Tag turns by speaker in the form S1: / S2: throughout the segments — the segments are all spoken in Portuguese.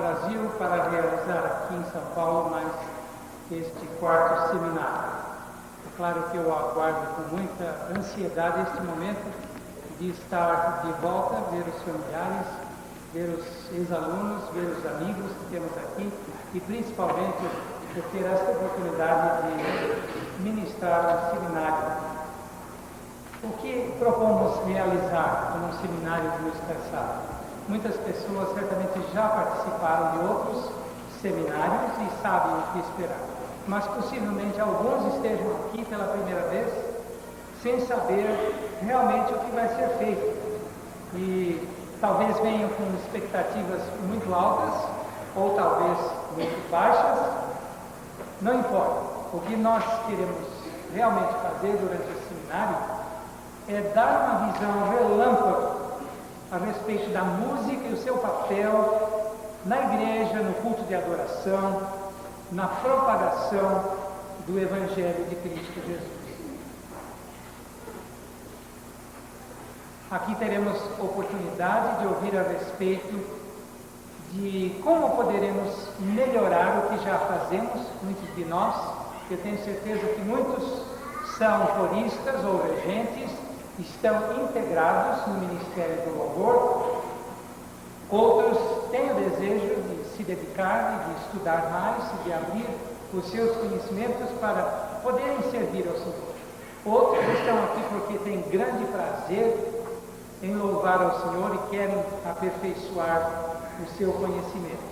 S1: Brasil para realizar aqui em São Paulo mais este quarto seminário. É claro que eu aguardo com muita ansiedade este momento de estar de volta, ver os familiares, ver os ex-alunos, ver os amigos que temos aqui e principalmente de ter esta oportunidade de ministrar um seminário. O que propomos realizar num seminário de música sacra? Muitas pessoas certamente já participaram de outros seminários e sabem o que esperar. Mas possivelmente alguns estejam aqui pela primeira vez sem saber realmente o que vai ser feito. E talvez venham com expectativas muito altas ou talvez muito baixas. Não importa. O que nós queremos realmente fazer durante o seminário é dar uma visão relâmpago a respeito da música e o seu papel na igreja, no culto de adoração, na propagação do Evangelho de Cristo Jesus. Aqui teremos oportunidade de ouvir a respeito de como poderemos melhorar o que já fazemos, muitos de nós. Eu tenho certeza que muitos são coristas ou regentes, estão integrados no Ministério do Louvor, outros têm o desejo de se dedicar e de estudar mais e de abrir os seus conhecimentos para poderem servir ao Senhor. Outros estão aqui porque têm grande prazer em louvar ao Senhor e querem aperfeiçoar o seu conhecimento.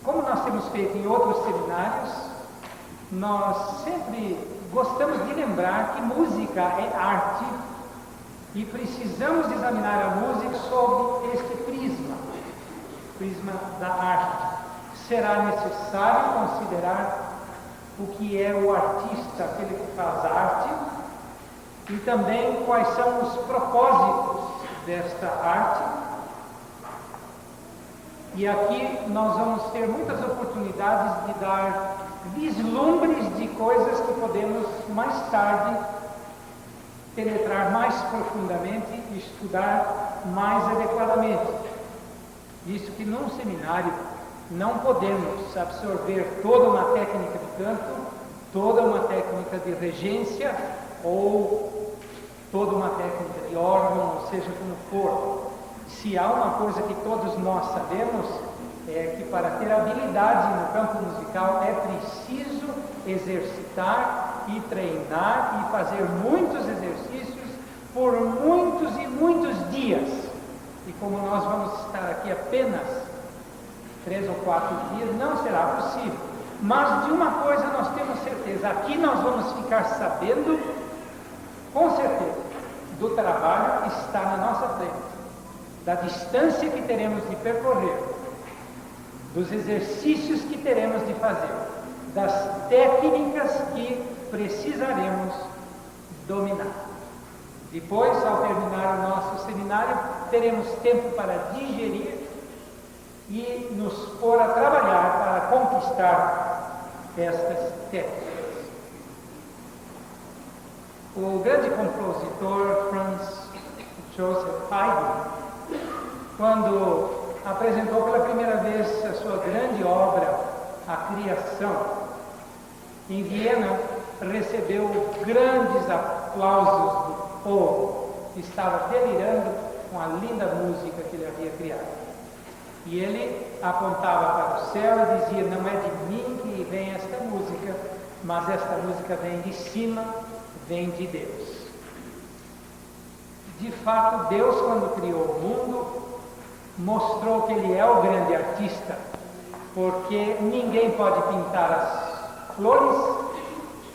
S1: Como nós temos feito em outros seminários, nós sempre gostamos de lembrar que música é arte e precisamos examinar a música sob este prisma da arte. Será necessário considerar o que é o artista, aquele que faz arte, e também quais são os propósitos desta arte. E aqui nós vamos ter muitas oportunidades de dar vislumbres de coisas que podemos mais tarde penetrar mais profundamente e estudar mais adequadamente. Visto que num seminário não podemos absorver toda uma técnica de canto, toda uma técnica de regência ou toda uma técnica de órgão, ou seja, como for. Se há uma coisa que todos nós sabemos, é que para ter habilidade no campo musical é preciso exercitar e treinar e fazer muitos exercícios por muitos e muitos dias. E como nós vamos estar aqui apenas 3 ou 4 dias, não será possível. Mas de uma coisa nós temos certeza, aqui nós vamos ficar sabendo, com certeza, do trabalho que está na nossa frente, da distância que teremos de percorrer, dos exercícios que teremos de fazer, das técnicas que precisaremos dominar. Depois, ao terminar o nosso seminário, teremos tempo para digerir e nos pôr a trabalhar para conquistar estas técnicas. O grande compositor Franz Joseph Haydn, quando apresentou pela primeira vez a sua grande obra, A Criação, em Viena, recebeu grandes aplausos do povo, que estava delirando com a linda música que ele havia criado. E ele apontava para o céu e dizia: não é de mim que vem esta música, mas esta música vem de cima, vem de Deus. De fato, Deus, quando criou o mundo, mostrou que Ele é o grande artista, porque ninguém pode pintar as flores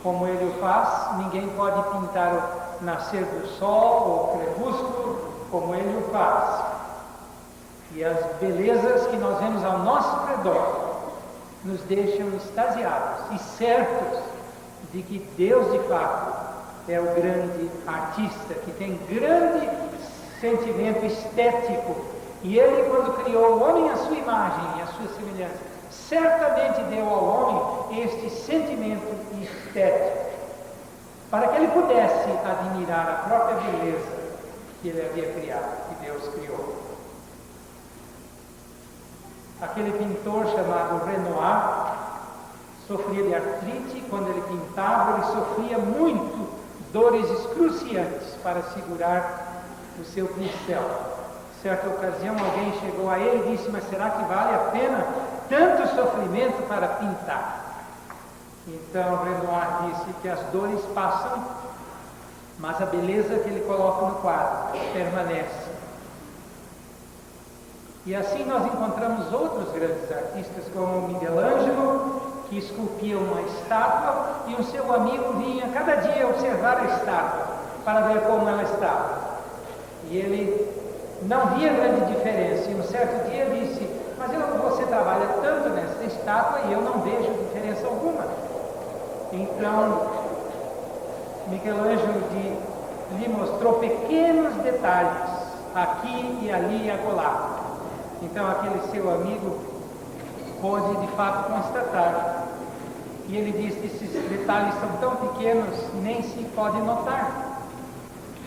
S1: como Ele o faz, ninguém pode pintar o nascer do sol ou o crepúsculo como Ele o faz. E as belezas que nós vemos ao nosso redor nos deixam extasiados e certos de que Deus, de fato, é o grande artista, que tem grande sentimento estético. E Ele, quando criou o homem à sua imagem e à sua semelhança, certamente deu ao homem este sentimento estético, para que ele pudesse admirar a própria beleza que ele havia criado, que Deus criou. Aquele pintor chamado Renoir sofria de artrite. Quando ele pintava, ele sofria muito dores excruciantes para segurar o seu pincel. Certa ocasião alguém chegou a ele e disse: mas será que vale a pena tanto sofrimento para pintar? Então Renoir disse que as dores passam, mas a beleza que ele coloca no quadro permanece. E assim nós encontramos outros grandes artistas, como Miguel Ângelo, que esculpia uma estátua, e o seu amigo vinha cada dia observar a estátua para ver como ela estava. E ele não via grande diferença. E um certo dia disse: mas você trabalha tanto nessa estátua e eu não vejo diferença alguma. Então Michelangelo lhe mostrou pequenos detalhes aqui e ali e acolá. Então aquele seu amigo pôde de fato constatar. E ele disse: esses detalhes são tão pequenos, nem se pode notar.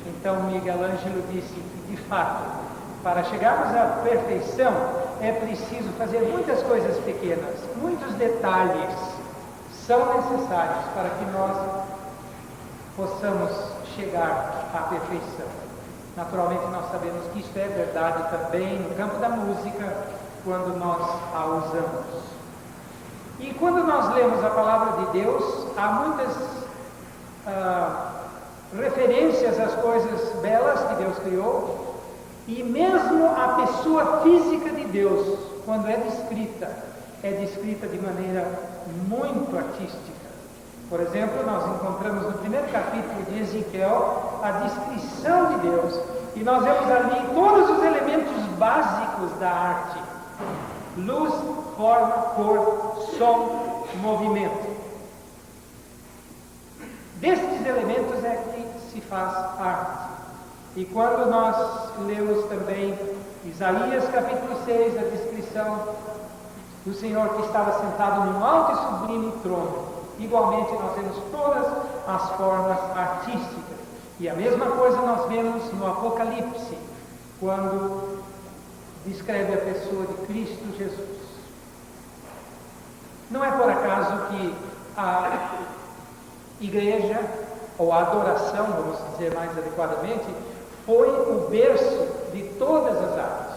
S1: Então Michelangelo disse que, de fato, para chegarmos à perfeição, é preciso fazer muitas coisas pequenas, muitos detalhes são necessários para que nós possamos chegar à perfeição. Naturalmente nós sabemos que isso é verdade também no campo da música, quando nós a usamos. E quando nós lemos a palavra de Deus, há muitas referências às coisas belas que Deus criou, e mesmo a pessoa física de Deus, quando é descrita de maneira muito artística. Por exemplo, nós encontramos no primeiro capítulo de Ezequiel a descrição de Deus, e nós vemos ali todos os elementos básicos da arte: luz, forma, cor, som, movimento. Destes elementos é que se faz arte. E quando nós lemos também Isaías capítulo 6, a descrição do Senhor que estava sentado num alto e sublime trono, igualmente nós vemos todas as formas artísticas. E a mesma coisa nós vemos no Apocalipse, quando descreve a pessoa de Cristo Jesus. Não é por acaso que a igreja, ou a adoração, vamos dizer mais adequadamente, foi o berço de todas as artes.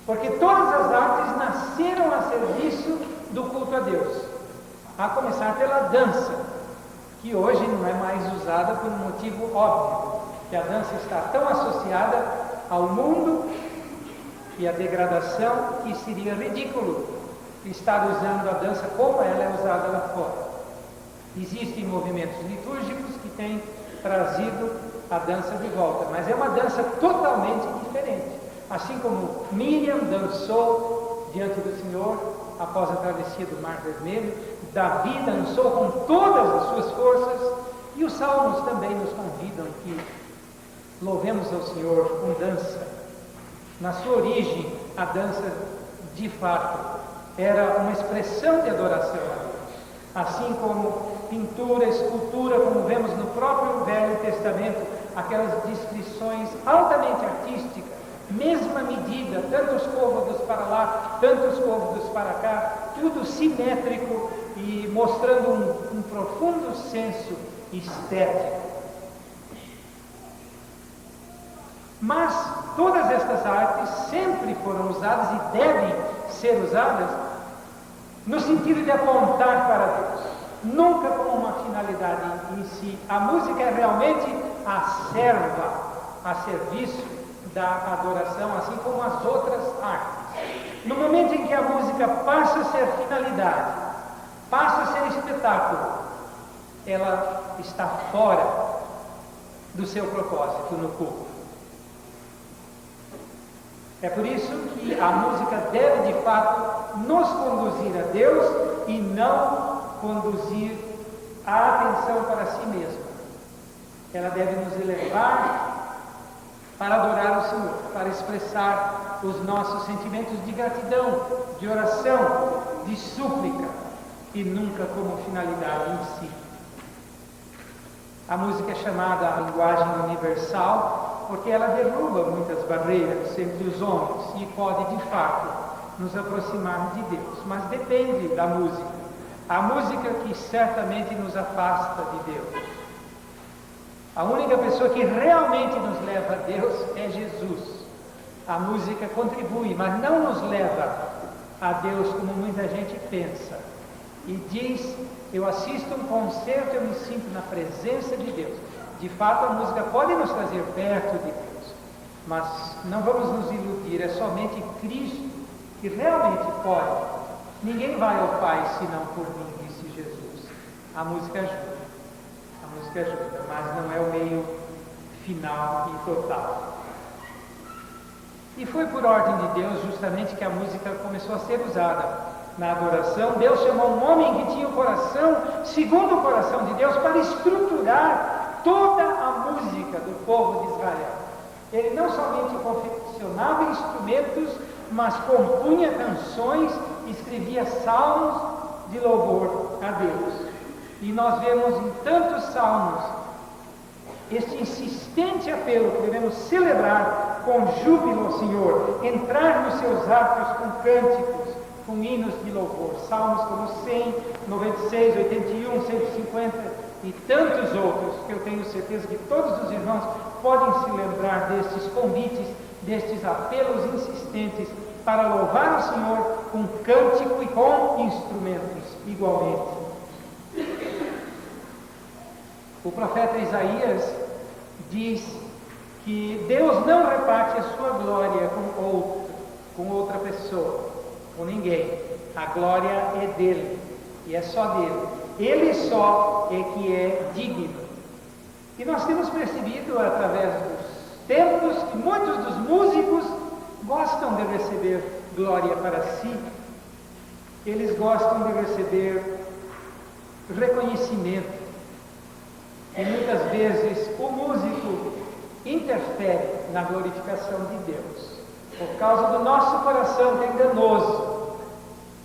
S1: Porque todas as artes nasceram a serviço do culto a Deus. A começar pela dança, que hoje não é mais usada por um motivo óbvio, que a dança está tão associada ao mundo e à degradação que seria ridículo estar usando a dança como ela é usada lá fora. Existem movimentos litúrgicos que têm trazido a dança de volta, mas é uma dança totalmente diferente. Assim como Miriam dançou diante do Senhor após a travessia do Mar Vermelho, Davi dançou com todas as suas forças, e os salmos também nos convidam que louvemos ao Senhor com dança. Na sua origem, a dança de fato era uma expressão de adoração a Deus, assim como pintura, escultura, como vemos no próprio Velho Testamento, aquelas descrições altamente artísticas, mesma medida, tantos côvados para lá, tantos côvados para cá, tudo simétrico e mostrando um profundo senso estético. Mas todas estas artes sempre foram usadas e devem ser usadas no sentido de apontar para Deus, nunca como uma finalidade em si. A música é realmente a serva a serviço da adoração, assim como as outras artes. No momento em que a música passa a ser finalidade, passa a ser espetáculo, ela está fora do seu propósito no culto. É por isso que a música deve de fato nos conduzir a Deus e não conduzir a atenção para si mesma. Ela deve nos elevar para adorar o Senhor, para expressar os nossos sentimentos de gratidão, de oração, de súplica, e nunca como finalidade em si. A música é chamada a linguagem universal porque ela derruba muitas barreiras entre os homens e pode, de fato, nos aproximar de Deus, mas depende da música. A música que certamente nos afasta de Deus. A única pessoa que realmente nos leva a Deus é Jesus. A música contribui, mas não nos leva a Deus como muita gente pensa. E diz, eu assisto um concerto, eu me sinto na presença de Deus. De fato, a música pode nos trazer perto de Deus, mas não vamos nos iludir, é somente Cristo que realmente pode. Ninguém vai ao Pai senão por mim, disse Jesus. A música ajuda. A música ajuda, mas não é o meio final e total. E foi por ordem de Deus justamente que a música começou a ser usada na adoração. Deus chamou um homem que tinha o coração, segundo o coração de Deus, para estruturar toda a música do povo de Israel. Ele não somente confeccionava instrumentos, mas compunha canções, escrevia salmos de louvor a Deus. E nós vemos em tantos salmos este insistente apelo que devemos celebrar com júbilo ao Senhor, entrar nos seus atos com cânticos, com hinos de louvor. Salmos como 100, 96, 81, 150 e tantos outros, que eu tenho certeza que todos os irmãos podem se lembrar destes convites, destes apelos insistentes para louvar o Senhor com cântico e com instrumentos igualmente. O profeta Isaías diz que Deus não reparte a sua glória com outra pessoa, com ninguém. A glória é dele, e é só dele. Ele só é que é digno. E nós temos percebido através dos tempos que muitos dos músicos gostam de receber glória para si. Eles gostam de receber reconhecimento. E muitas vezes o músico interfere na glorificação de Deus, por causa do nosso coração que é enganoso.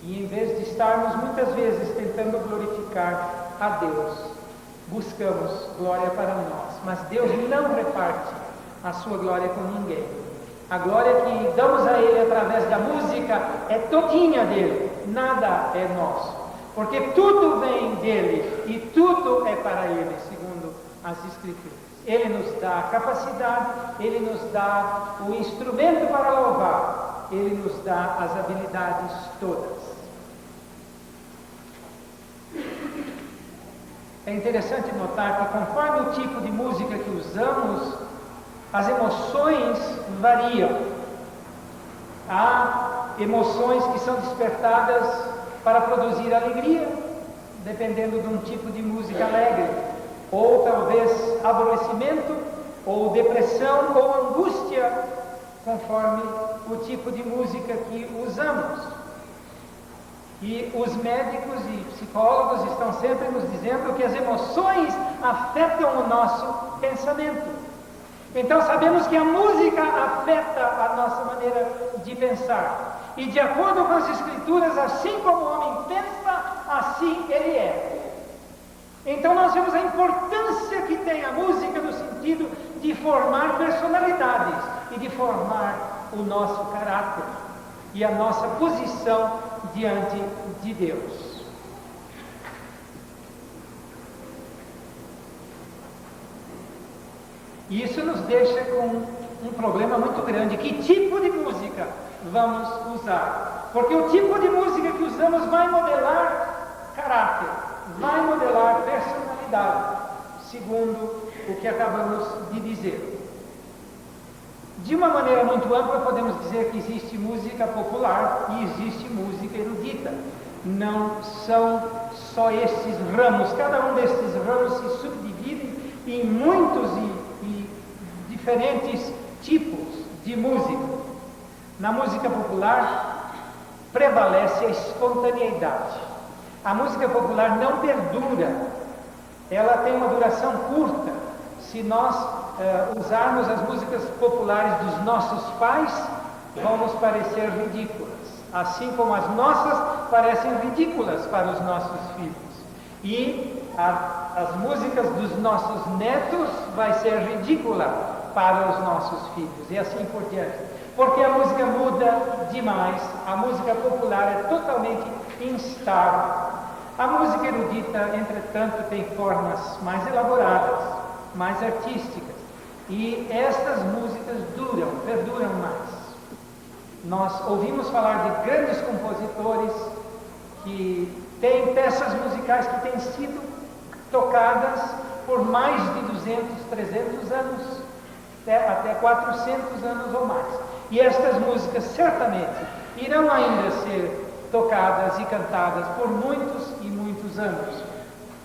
S1: E em vez de estarmos muitas vezes tentando glorificar a Deus, buscamos glória para nós. Mas Deus não reparte a sua glória com ninguém. A glória que damos a Ele através da música é todinha dele, nada é nosso. Porque tudo vem dele e tudo é para Ele, segundo as Escrituras. Ele nos dá a capacidade, Ele nos dá o instrumento para louvar, Ele nos dá as habilidades todas. É interessante notar que conforme o tipo de música que usamos, as emoções variam. Há emoções que são despertadas para produzir alegria, dependendo de um tipo de música alegre, ou talvez aborrecimento, ou depressão, ou angústia, conforme o tipo de música que usamos. E os médicos e psicólogos estão sempre nos dizendo que as emoções afetam o nosso pensamento. Então sabemos que a música afeta a nossa maneira de pensar. E de acordo com as Escrituras, assim como o homem pensa, assim ele é. Então nós vemos a importância que tem a música no sentido de formar personalidades e de formar o nosso caráter e a nossa posição diante de Deus. E isso nos deixa com um problema muito grande. Que tipo de música vamos usar? Porque o tipo de música que usamos vai modelar caráter, vai modelar personalidade, segundo o que acabamos de dizer. De uma maneira muito ampla, podemos dizer que existe música popular e existe música erudita. Não são só estes ramos, cada um destes ramos se subdivide em muitos e diferentes tipos de música. Na música popular prevalece a espontaneidade. A música popular não perdura, ela tem uma duração curta. Se nós usarmos as músicas populares dos nossos pais, vão nos parecer ridículas, assim como as nossas parecem ridículas para os nossos filhos. E as músicas dos nossos netos vai ser ridícula para os nossos filhos, e assim por diante. porque a música muda demais, a música popular é totalmente instável. A música erudita, entretanto, tem formas mais elaboradas, mais artísticas, e estas músicas perduram mais. Nós ouvimos falar de grandes compositores que têm peças musicais que têm sido tocadas por mais de 200, 300 anos, até 400 anos ou mais. E estas músicas certamente irão ainda ser tocadas e cantadas por muitos e muitos anos,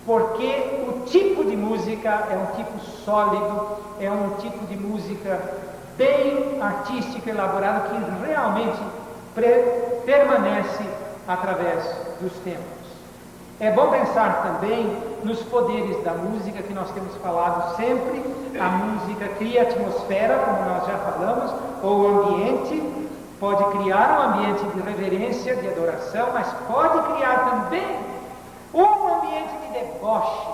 S1: porque o tipo de música é um tipo sólido, é um tipo de música bem artístico, elaborado, que realmente permanece através dos tempos. É bom pensar também nos poderes da música, que nós temos falado sempre. A música cria atmosfera, como nós já falamos, ou ambiente, pode criar um ambiente de reverência, de adoração, mas pode criar também um ambiente de deboche,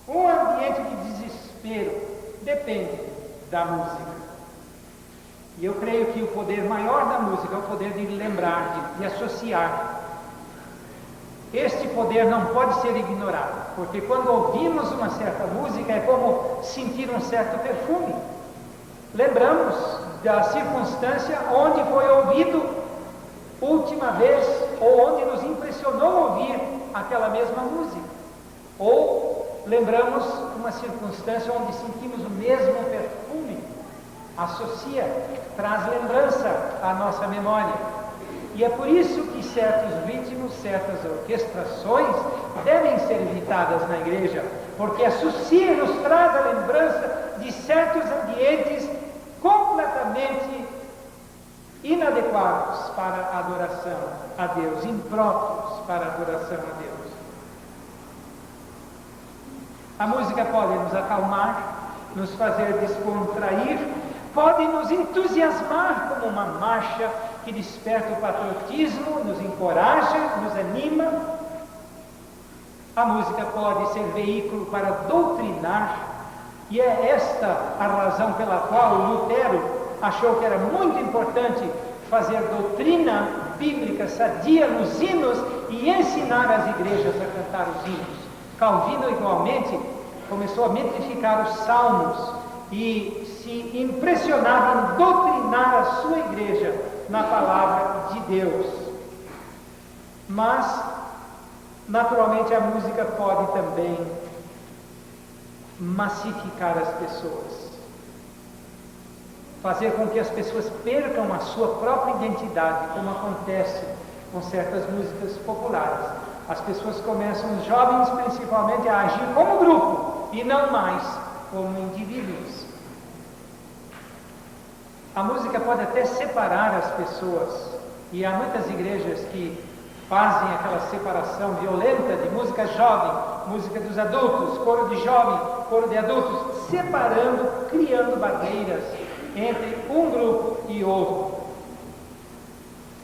S1: um ambiente de desespero. Depende da música. E eu creio que o poder maior da música é o poder de lembrar, de associar. Este poder não pode ser ignorado, porque quando ouvimos uma certa música é como sentir um certo perfume. Lembramos da circunstância onde foi ouvido última vez, ou onde nos impressionou ouvir aquela mesma música. Ou lembramos uma circunstância onde sentimos o mesmo perfume. Associa, traz lembrança à nossa memória. E é por isso que certos ritmos, certas orquestrações devem ser evitadas na igreja, porque associa e nos traz a lembrança de certos ambientes completamente inadequados para a adoração a Deus, impróprios para a adoração a Deus. A música pode nos acalmar, nos fazer descontrair, pode nos entusiasmar como uma marcha que desperta o patriotismo, nos encoraja, nos anima. A música pode ser veículo para doutrinar, e é esta a razão pela qual Lutero achou que era muito importante fazer doutrina bíblica sadia nos hinos e ensinar as igrejas a cantar os hinos. Calvino, igualmente, começou a metrificar os salmos e se impressionava em doutrinar a sua igreja na palavra de Deus. Mas, naturalmente, a música pode também massificar as pessoas, fazer com que as pessoas percam a sua própria identidade, como acontece com certas músicas populares. As pessoas começam, os jovens principalmente, a agir como grupo e não mais como indivíduos. A música pode até separar as pessoas, e há muitas igrejas que fazem aquela separação violenta de música jovem, música dos adultos, coro de jovem, coro de adultos, separando, criando barreiras entre um grupo e outro.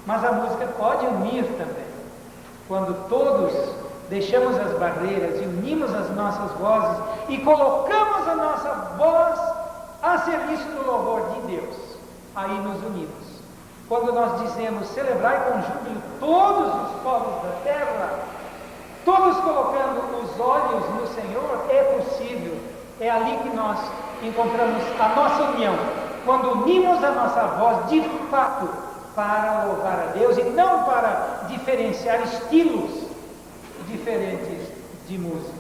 S1: Mas a música pode unir também. Quando todos deixamos as barreiras e unimos as nossas vozes e colocamos a nossa voz a serviço do louvor de Deus, aí nos unimos. Quando nós dizemos celebrai com júbilo todos os povos da terra, todos colocando os olhos no Senhor, é possível. É ali que nós encontramos a nossa união, quando unimos a nossa voz de fato para louvar a Deus e não para diferenciar estilos diferentes de música.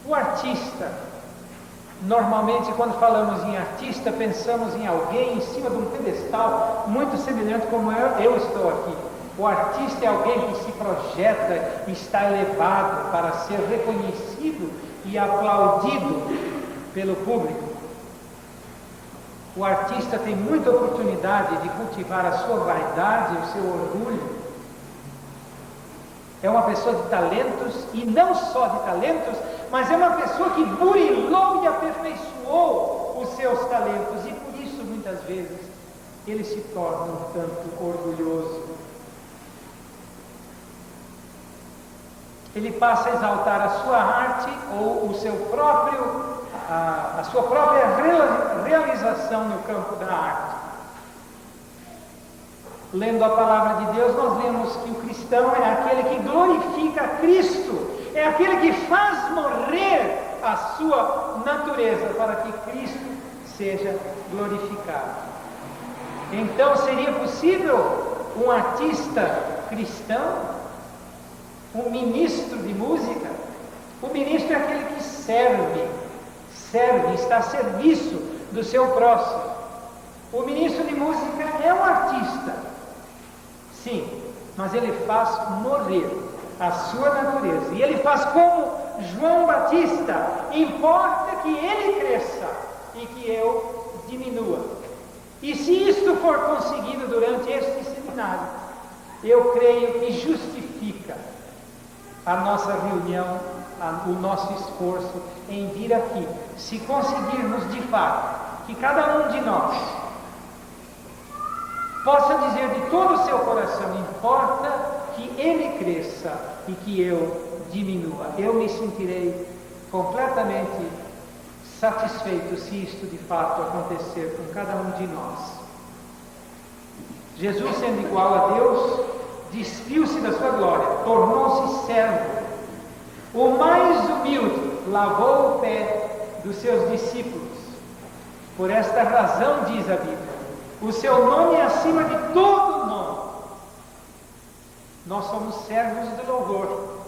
S1: O artista, normalmente quando falamos em artista, pensamos em alguém em cima de um pedestal muito semelhante como eu estou aqui. O artista é alguém que se projeta e está elevado para ser reconhecido e aplaudido pelo público. O artista tem muita oportunidade de cultivar a sua vaidade, o seu orgulho. É uma pessoa de talentos, e não só de talentos, mas é uma pessoa que burilou e aperfeiçoou os seus talentos, e por isso, muitas vezes, ele se torna um tanto orgulhoso. Ele passa a exaltar a sua arte ou o seu próprio a sua própria realização no campo da arte. Lendo a palavra de Deus, nós vemos que o cristão é aquele que glorifica Cristo, é aquele que faz morrer a sua natureza para que Cristo seja glorificado. Então, seria possível um artista cristão, um ministro de música? O ministro é aquele que serve, está a serviço do seu próximo. O ministro de música é um artista, sim, mas ele faz morrer a sua natureza. E ele faz como João Batista: importa que ele cresça e que eu diminua. E se isto for conseguido durante este seminário, eu creio que justifica a nossa reunião, o nosso esforço em vir aqui. Se conseguirmos de fato que cada um de nós possa dizer de todo o seu coração: importa que ele cresça e que eu diminua, eu me sentirei completamente satisfeito se isto de fato acontecer com cada um de nós. Jesus, sendo igual a Deus, despiu-se da sua glória, tornou-se servo. O mais humilde lavou o pé dos seus discípulos. Por esta razão, diz a Bíblia, o seu nome é acima de todo nome. Nós somos servos do louvor.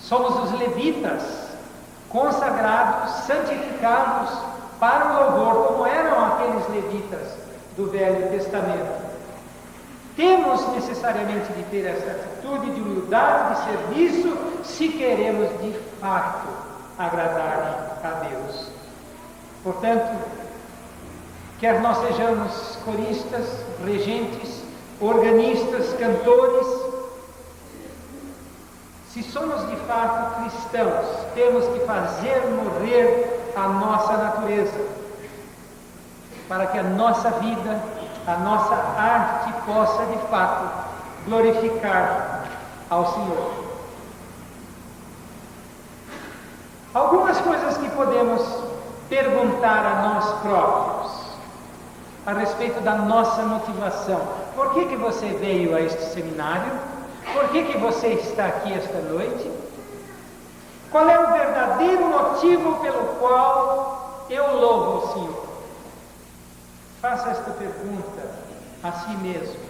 S1: Somos os levitas, consagrados, santificados para o louvor, como eram aqueles levitas do Velho Testamento. Temos necessariamente de ter essa atitude de humildade, de serviço, se queremos de fato agradar a Deus. Portanto, quer nós sejamos coristas, regentes, organistas, cantores, se somos de fato cristãos, temos que fazer morrer a nossa natureza, para que a nossa vida, a nossa arte possa de fato glorificar ao Senhor. Algumas coisas que podemos perguntar a nós próprios a respeito da nossa motivação. Por que você veio a este seminário? Por que você está aqui esta noite? Qual é o verdadeiro motivo pelo qual eu louvo o Senhor? Faça esta pergunta a si mesmo.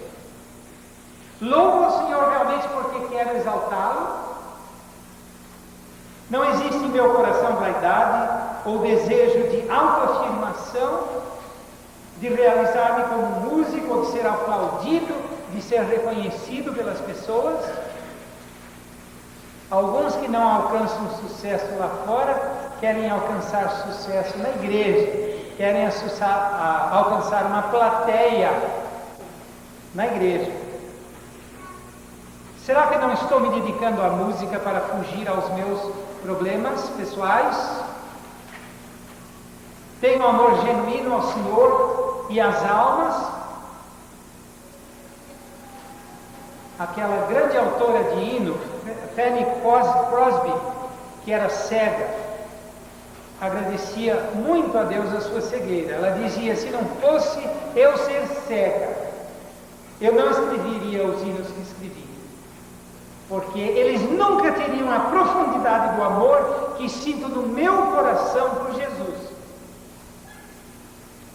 S1: Louvo o Senhor realmente porque quero exaltá-lo? Não existe em meu coração vaidade ou desejo de autoafirmação, de realizar-me como músico, ou de ser aplaudido, de ser reconhecido pelas pessoas? Alguns que não alcançam sucesso lá fora querem alcançar sucesso na igreja, querem alcançar uma plateia na igreja. Será que não estou me dedicando à música para fugir aos meus problemas pessoais? Tenho amor genuíno ao Senhor e às almas? Aquela grande autora de hino, Fanny Crosby, que era cega, agradecia muito a Deus a sua cegueira. Ela dizia: se não fosse eu ser cega, eu não escreveria os hinos que escrevi, porque eles nunca teriam a profundidade do amor que sinto no meu coração por Jesus.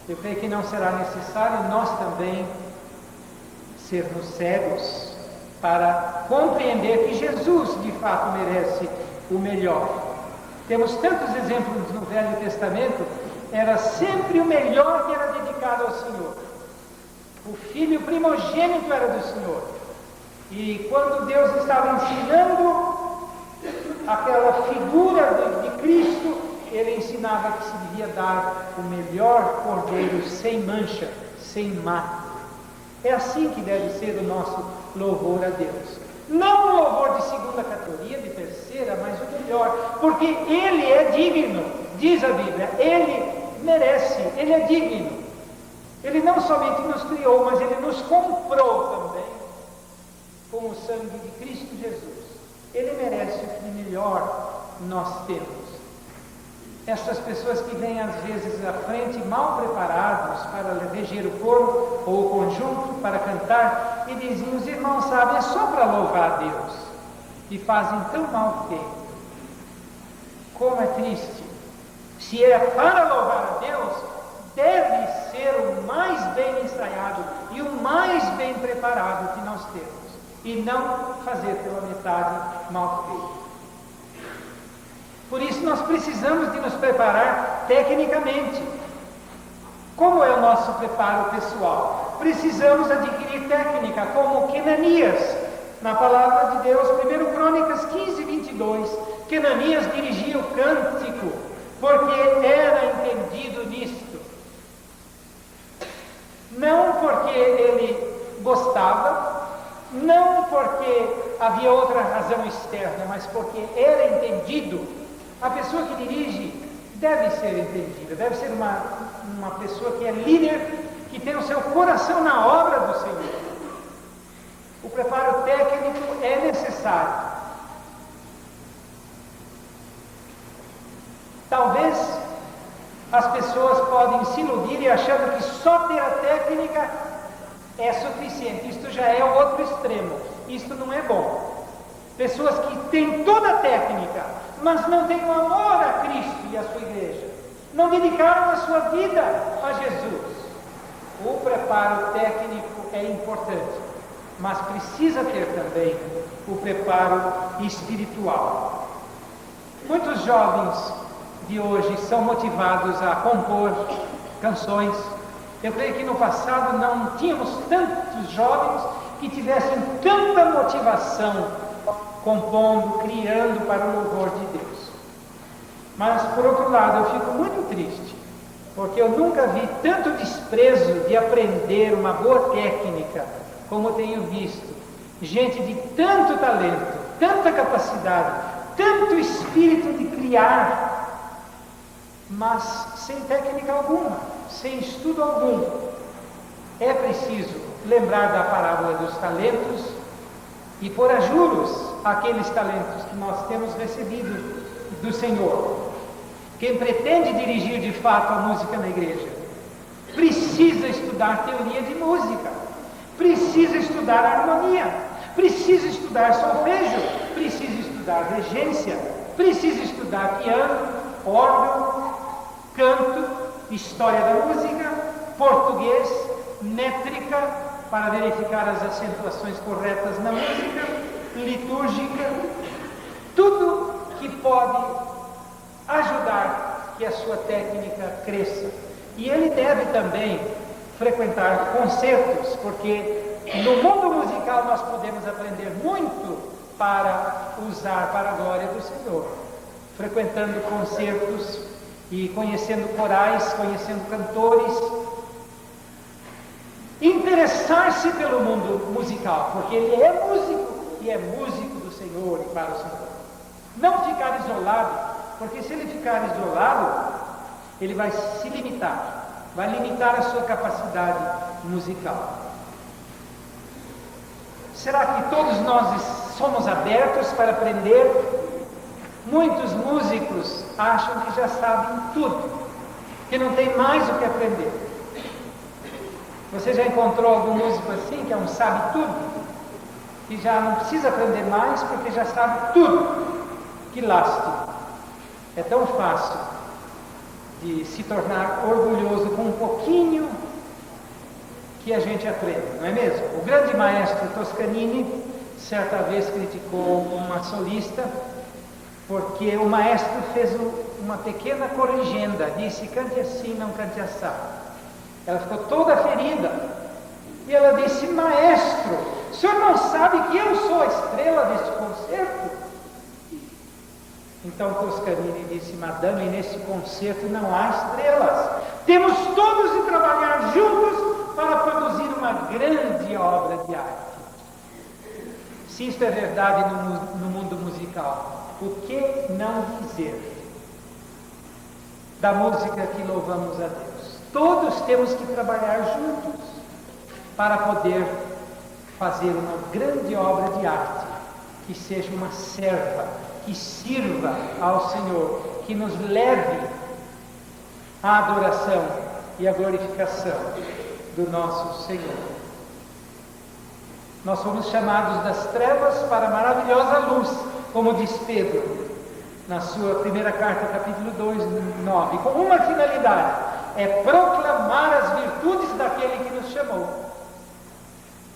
S1: Eu creio que não será necessário nós também sermos cegos para compreender que Jesus de fato merece o melhor. Temos tantos exemplos no Velho Testamento. Era sempre o melhor que era dedicado ao Senhor. O filho primogênito era do Senhor. E quando Deus estava ensinando aquela figura de Cristo, ele ensinava que se devia dar o melhor cordeiro sem mancha, sem mácula. É assim que deve ser o nosso louvor a Deus. Não o louvor de segunda categoria, de terceira, mas o melhor, porque Ele é digno, diz a Bíblia, Ele merece, Ele é digno. Ele não somente nos criou, mas Ele nos comprou também com o sangue de Cristo Jesus. Ele merece o que melhor nós temos. Essas pessoas que vêm às vezes à frente mal preparados para reger o coro ou o conjunto, para cantar, e dizem: os irmãos sabem, é só para louvar a Deus, e fazem tão mal feito. Como é triste! Se é para louvar a Deus, deve ser o mais bem ensaiado e o mais bem preparado que nós temos, e não fazer pela metade mal feito. Por isso nós precisamos de nos preparar tecnicamente. Como é o nosso preparo pessoal? Precisamos adquirir técnica, como Kenanias, na palavra de Deus, 1 Crônicas 15, 22. Kenanias dirigia o cântico, porque era entendido nisto. Não porque ele gostava, não porque havia outra razão externa, mas porque era entendido. A pessoa que dirige deve ser entendida, deve ser uma pessoa que é líder, que tem o seu coração na obra do Senhor. O preparo técnico é necessário. Talvez as pessoas podem se iludirem achando que só ter a técnica é suficiente. Isto já é o outro extremo. Isto não é bom. Pessoas que têm toda a técnica, mas não têm o amor a Cristo e a sua igreja, não dedicaram a sua vida a Jesus. O preparo técnico é importante, mas precisa ter também o preparo espiritual. Muitos jovens de hoje são motivados a compor canções. Eu creio que no passado não tínhamos tantos jovens que tivessem tanta motivação compondo, criando para o louvor de Deus. Mas, por outro lado, eu fico muito triste, porque eu nunca vi tanto desprezo de aprender uma boa técnica, como tenho visto gente de tanto talento, tanta capacidade, tanto espírito de criar, mas sem técnica alguma, sem estudo algum. É preciso lembrar da parábola dos talentos e pôr a juros aqueles talentos que nós temos recebido do Senhor. Quem pretende dirigir de fato a música na igreja precisa estudar teoria de música, precisa estudar harmonia, precisa estudar solfejo, precisa estudar regência, precisa estudar piano, órgão, canto, história da música, português, métrica, para verificar as acentuações corretas na música, litúrgica, tudo que pode ajudar que a sua técnica cresça. E ele deve também frequentar concertos, porque no mundo musical nós podemos aprender muito para usar para a glória do Senhor, frequentando concertos e conhecendo corais, conhecendo cantores. Interessar-se pelo mundo musical, porque ele é músico e é músico do Senhor e para o Senhor. Não ficar isolado, porque se ele ficar isolado, ele vai se limitar, vai limitar a sua capacidade musical. Será que todos nós somos abertos para aprender? Muitos músicos acham que já sabem tudo, que não tem mais o que aprender. Você já encontrou algum músico assim, que é um sabe-tudo? Que já não precisa aprender mais, porque já sabe tudo? Que lástima! É tão fácil de se tornar orgulhoso com um pouquinho que a gente aprende, não é mesmo? O grande maestro Toscanini, certa vez criticou uma solista, porque o maestro fez uma pequena corrigenda, disse: cante assim, não cante assado. Ela ficou toda ferida, e ela disse: maestro, o senhor não sabe que eu sou a estrela deste concerto? Então Toscanini disse: madame, nesse concerto não há estrelas, temos todos de trabalhar juntos para produzir uma grande obra de arte. Se isto é verdade no mundo musical, o que não dizer da música que louvamos a Deus? Todos temos que trabalhar juntos para poder fazer uma grande obra de arte, que seja uma serva que sirva ao Senhor, que nos leve à adoração e à glorificação do nosso Senhor. Nós fomos chamados das trevas para a maravilhosa luz, como diz Pedro, na sua primeira carta, capítulo 2, 9, com uma finalidade: é proclamar as virtudes daquele que nos chamou.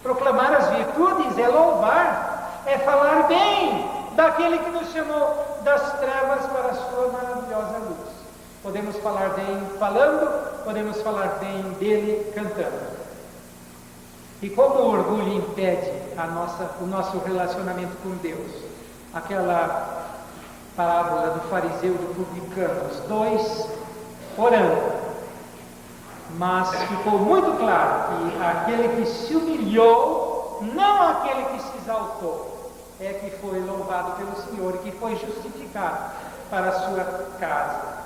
S1: Proclamar as virtudes é louvar, é falar bem daquele que nos chamou das trevas para a sua maravilhosa luz. Podemos falar bem falando, podemos falar bem dele cantando. E como o orgulho impede o nosso relacionamento com Deus? Aquela parábola do fariseu e do publicano, os dois orando, mas ficou muito claro que aquele que se humilhou, não aquele que se exaltou, é que foi louvado pelo Senhor e que foi justificado para a sua casa.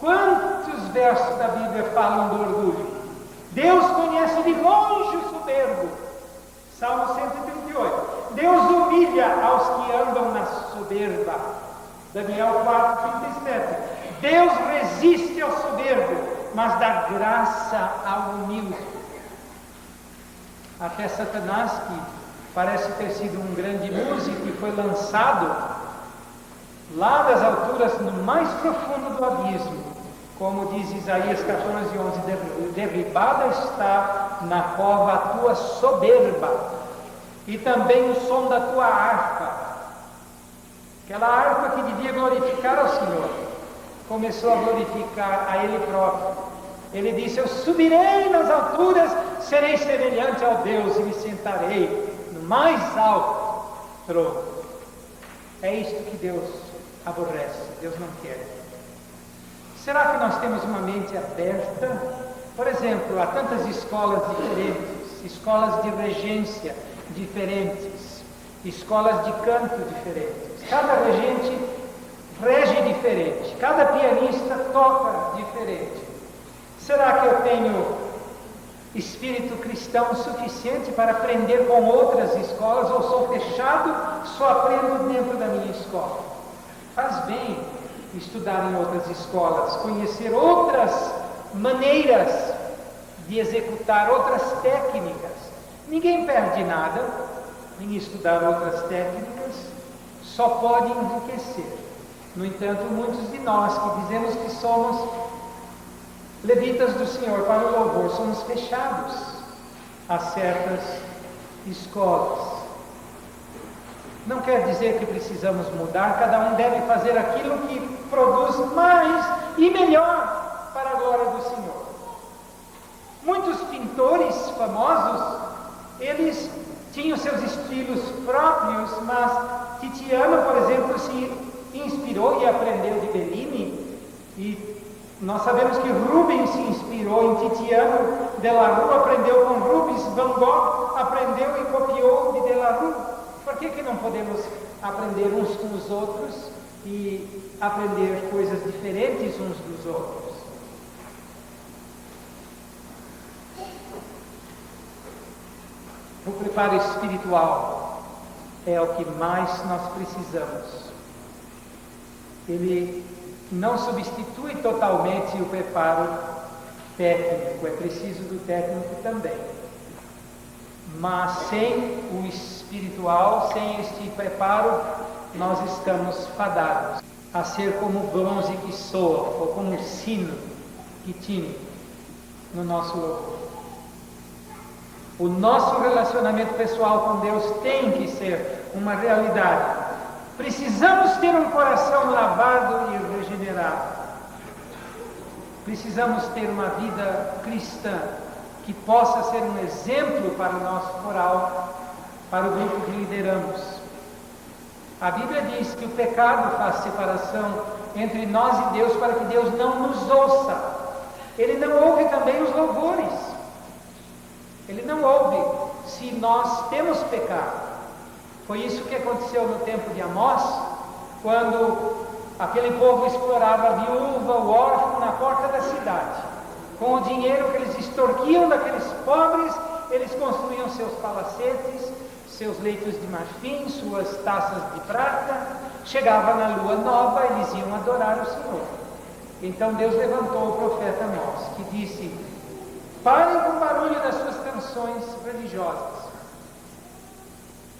S1: Quantos versos da Bíblia falam do orgulho? Deus conhece de longe o soberbo. Salmo 138. Deus humilha aos que andam na soberba. Daniel 4:37. Deus resiste ao soberbo, mas dá graça ao humilde. Até Satanás, que parece ter sido um grande músico e foi lançado lá das alturas, no mais profundo do abismo, como diz Isaías 14:11, derribada está na cova a tua soberba, e também o som da tua harpa. Aquela harpa que devia glorificar ao Senhor, começou a glorificar a Ele próprio. Ele disse: eu subirei nas alturas, serei semelhante ao Deus e me sentarei no mais alto trono. É isto que Deus aborrece, Deus não quer. Será que nós temos uma mente aberta? Por exemplo, há tantas escolas diferentes, escolas de regência diferentes, escolas de canto diferentes. Cada regente rege diferente, cada pianista toca diferente. Será que eu tenho espírito cristão suficiente para aprender com outras escolas, ou sou fechado, só aprendo dentro da minha escola? Faz bem estudar em outras escolas, conhecer outras maneiras de executar, outras técnicas. Ninguém perde nada em estudar outras técnicas, só pode enriquecer. No entanto, muitos de nós que dizemos que somos levitas do Senhor para o louvor, somos fechados a certas escolas. Não quer dizer que precisamos mudar, cada um deve fazer aquilo que produz mais e melhor para a glória do Senhor. Muitos pintores famosos, eles tinham seus estilos próprios, mas Tiziano, por exemplo, se inspirou e aprendeu de Bellini, e nós sabemos que Rubens se inspirou em Tiziano, Delarue aprendeu com Rubens, Van Gogh aprendeu e copiou de Delarue. Por que não podemos aprender uns com os outros e aprender coisas diferentes uns dos outros? O preparo espiritual é o que mais nós precisamos. Ele não substitui totalmente o preparo técnico, é preciso do técnico também. Mas sem o espiritual, sem este preparo, nós estamos fadados a ser como o bronze que soa, ou como um sino que tine no nosso louvor. O nosso relacionamento pessoal com Deus tem que ser uma realidade. Precisamos ter um coração lavado e regenerado. Precisamos ter uma vida cristã que possa ser um exemplo para o nosso coral, para o grupo que lideramos. A Bíblia diz que o pecado faz separação entre nós e Deus, para que Deus não nos ouça. Ele não ouve também os louvores. Ele não ouve se nós temos pecado. Foi isso que aconteceu no tempo de Amós, quando aquele povo explorava a viúva, o órfão na porta da cidade. Com o dinheiro que eles extorquiam daqueles pobres, eles construíam seus palacetes, seus leitos de marfim, suas taças de prata, chegava na lua nova, eles iam adorar o Senhor. Então Deus levantou o profeta Amós, que disse: parem com o barulho das suas canções religiosas,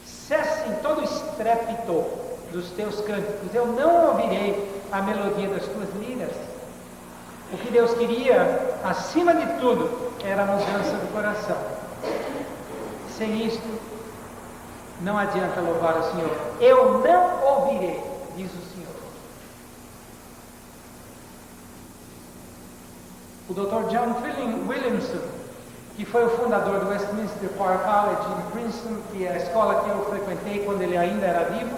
S1: cessem todo o estrépito dos teus cânticos, eu não ouvirei a melodia das tuas liras. O que Deus queria, acima de tudo, era a mudança do coração. Sem isto, não adianta louvar o Senhor. Eu não ouvirei, diz o Senhor. O Dr. John Williamson, que foi o fundador do Westminster Park College em Princeton, que é a escola que eu frequentei quando ele ainda era vivo,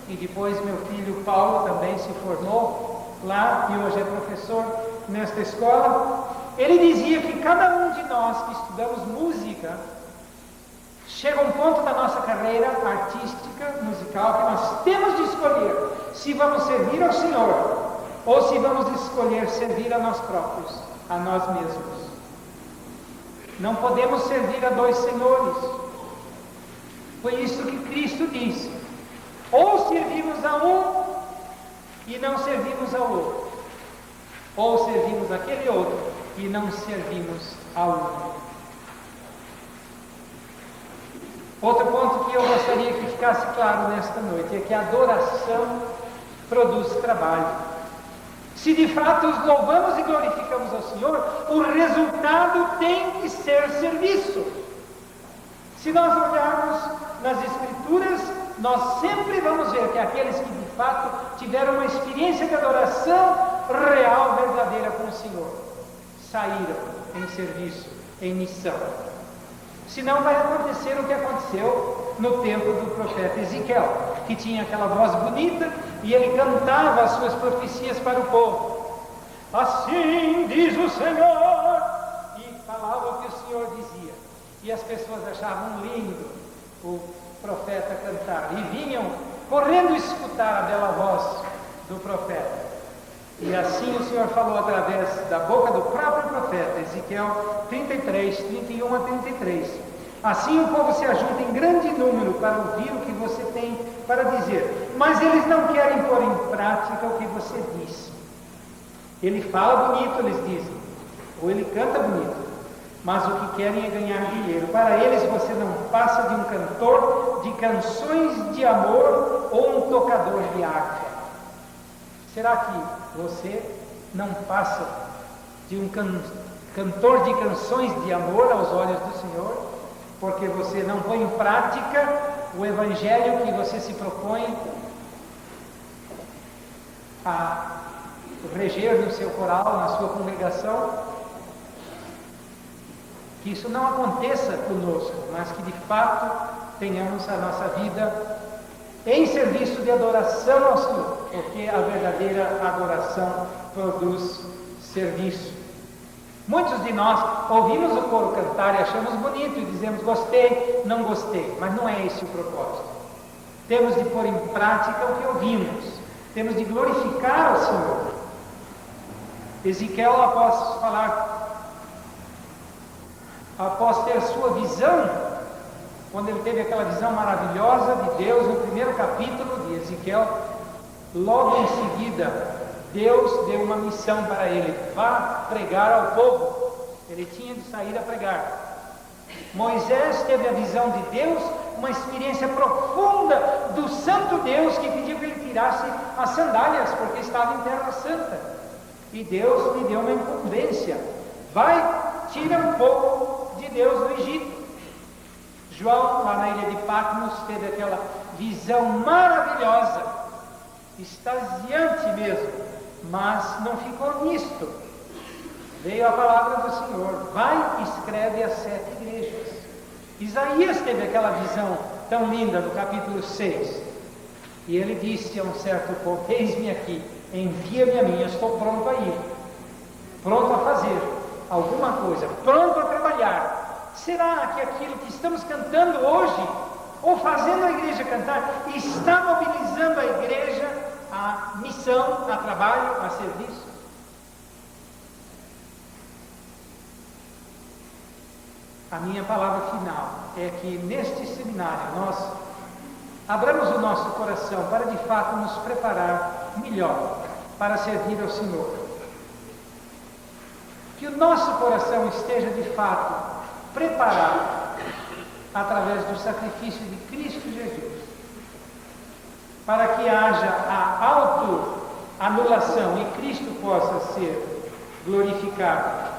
S1: e depois meu filho Paulo também se formou lá e hoje é professor nesta escola. Ele dizia que cada um de nós que estudamos música, chega um ponto da nossa carreira artística, musical, que nós temos de escolher se vamos servir ao Senhor ou se vamos escolher servir a nós próprios, a nós mesmos. Não podemos servir a dois senhores. Foi isso que Cristo disse: ou servimos a um e não servimos ao outro, ou servimos aquele outro e não servimos ao outro. Outro ponto que eu gostaria que ficasse claro nesta noite é que a adoração produz trabalho. Se de fato os louvamos e glorificamos ao Senhor, o resultado tem que ser serviço. Se nós olharmos nas Escrituras, nós sempre vamos ver que aqueles que de fato tiveram uma experiência de adoração real, verdadeira com o Senhor, saíram em serviço, em missão. Senão vai acontecer o que aconteceu no tempo do profeta Ezequiel, que tinha aquela voz bonita e ele cantava as suas profecias para o povo. Assim diz o Senhor, e falava o que o Senhor dizia. E as pessoas achavam lindo o profeta cantar e vinham correndo escutar a bela voz do profeta. E assim o Senhor falou através da boca do próprio profeta, Ezequiel 33, 31 a 33. Assim o povo se ajunta em grande número para ouvir o que você tem para dizer, mas eles não querem pôr em prática o que você diz. Ele fala bonito, eles dizem, ou ele canta bonito, mas o que querem é ganhar dinheiro. Para eles você não passa de um cantor de canções de amor ou um tocador de harpa. Será que você não passa de um cantor de canções de amor aos olhos do Senhor? Porque você não põe em prática o Evangelho que você se propõe a reger no seu coral, na sua congregação? Que isso não aconteça conosco, mas que de fato tenhamos a nossa vida em serviço de adoração ao Senhor, porque a verdadeira adoração produz serviço. Muitos de nós ouvimos o coro cantar e achamos bonito e dizemos gostei, não gostei, mas não é esse o propósito. Temos de pôr em prática o que ouvimos, temos de glorificar o Senhor. Ezequiel, após ter sua visão, quando ele teve aquela visão maravilhosa de Deus no primeiro capítulo de Ezequiel, logo em seguida Deus deu uma missão para ele: vá pregar ao povo. Ele tinha de sair a pregar. Moisés teve a visão de Deus, uma experiência profunda do santo Deus que pediu que ele tirasse as sandálias porque estava em terra santa. E Deus lhe deu uma incumbência: vai, tira um pouco de Deus do Egito. João, lá na ilha de Patmos, teve aquela visão maravilhosa, extasiante mesmo, mas não ficou nisto. Veio a palavra do Senhor: vai e escreve as 7 igrejas. Isaías teve aquela visão tão linda no capítulo 6, e ele disse a um certo ponto: eis-me aqui, envia-me a mim, eu estou pronto a ir, pronto a fazer alguma coisa, pronto a trabalhar. Será que aquilo que estamos cantando hoje, ou fazendo a igreja cantar, está mobilizando a igreja a missão, a trabalho, a serviço? A minha palavra final é que neste seminário nós Abramos o nosso coração para de fato nos preparar melhor para servir ao Senhor. Que o nosso coração esteja de fato preparado através do sacrifício de Cristo Jesus, para que haja a autoanulação e Cristo possa ser glorificado.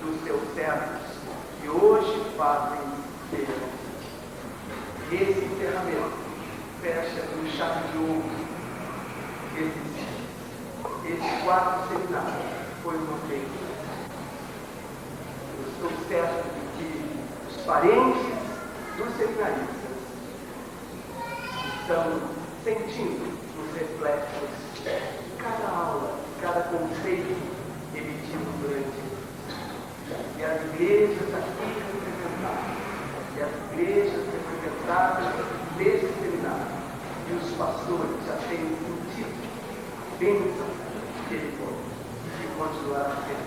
S2: Dos teus servos que hoje fazem ser Esse encerramento fecha com chave de ouro esse quarto seminário. Foi uma vez. Eu estou certo de que os parentes dos seminaristas estão sentindo os reflexos de cada aula, de cada conceito emitido durante. E as igrejas aqui representadas, e as igrejas representadas nesse seminário, e os pastores já têm sentido a bênção que ele foi e continuará sendo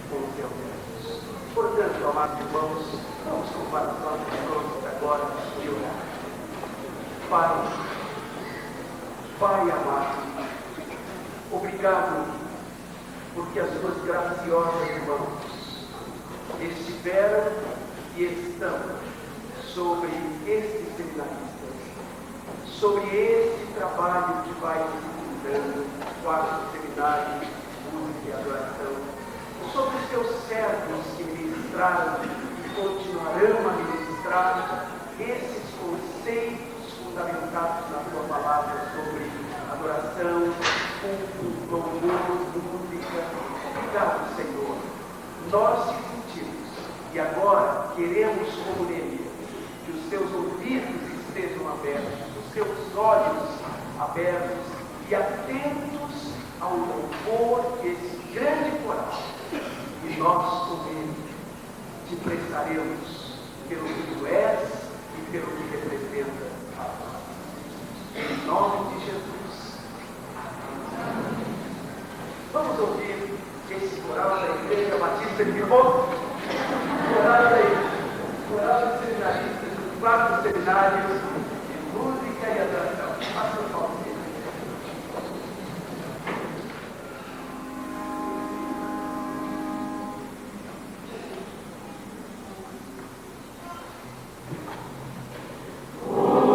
S2: com os seus Deus. Portanto, amados irmãos, vamos com as nossas mãos agora e orar. Pai amado, obrigado porque as tuas graciosas mãos estiveram e estão sobre estes seminaristas, sobre esse trabalho que vai se dando, quarto seminário, música e adoração, sobre os teus servos que ministraram e continuarão a ministrar esses conceitos fundamentados na tua palavra sobre adoração, culto, louvor, música. Obrigado, Senhor. Nós te sentimos e agora queremos, como Neemias, que os teus ouvidos estejam abertos, os teus olhos abertos e atentos ao louvor desse grande coral. E nós, com ele, te prestaremos pelo que tu és e pelo que representa a nós. Em nome de Jesus. Vamos ouvir esse coral da Igreja Batista de Pipoco, coral dos seminaristas, dos quatro seminários de música e adoração. Faça o favor.
S3: Oh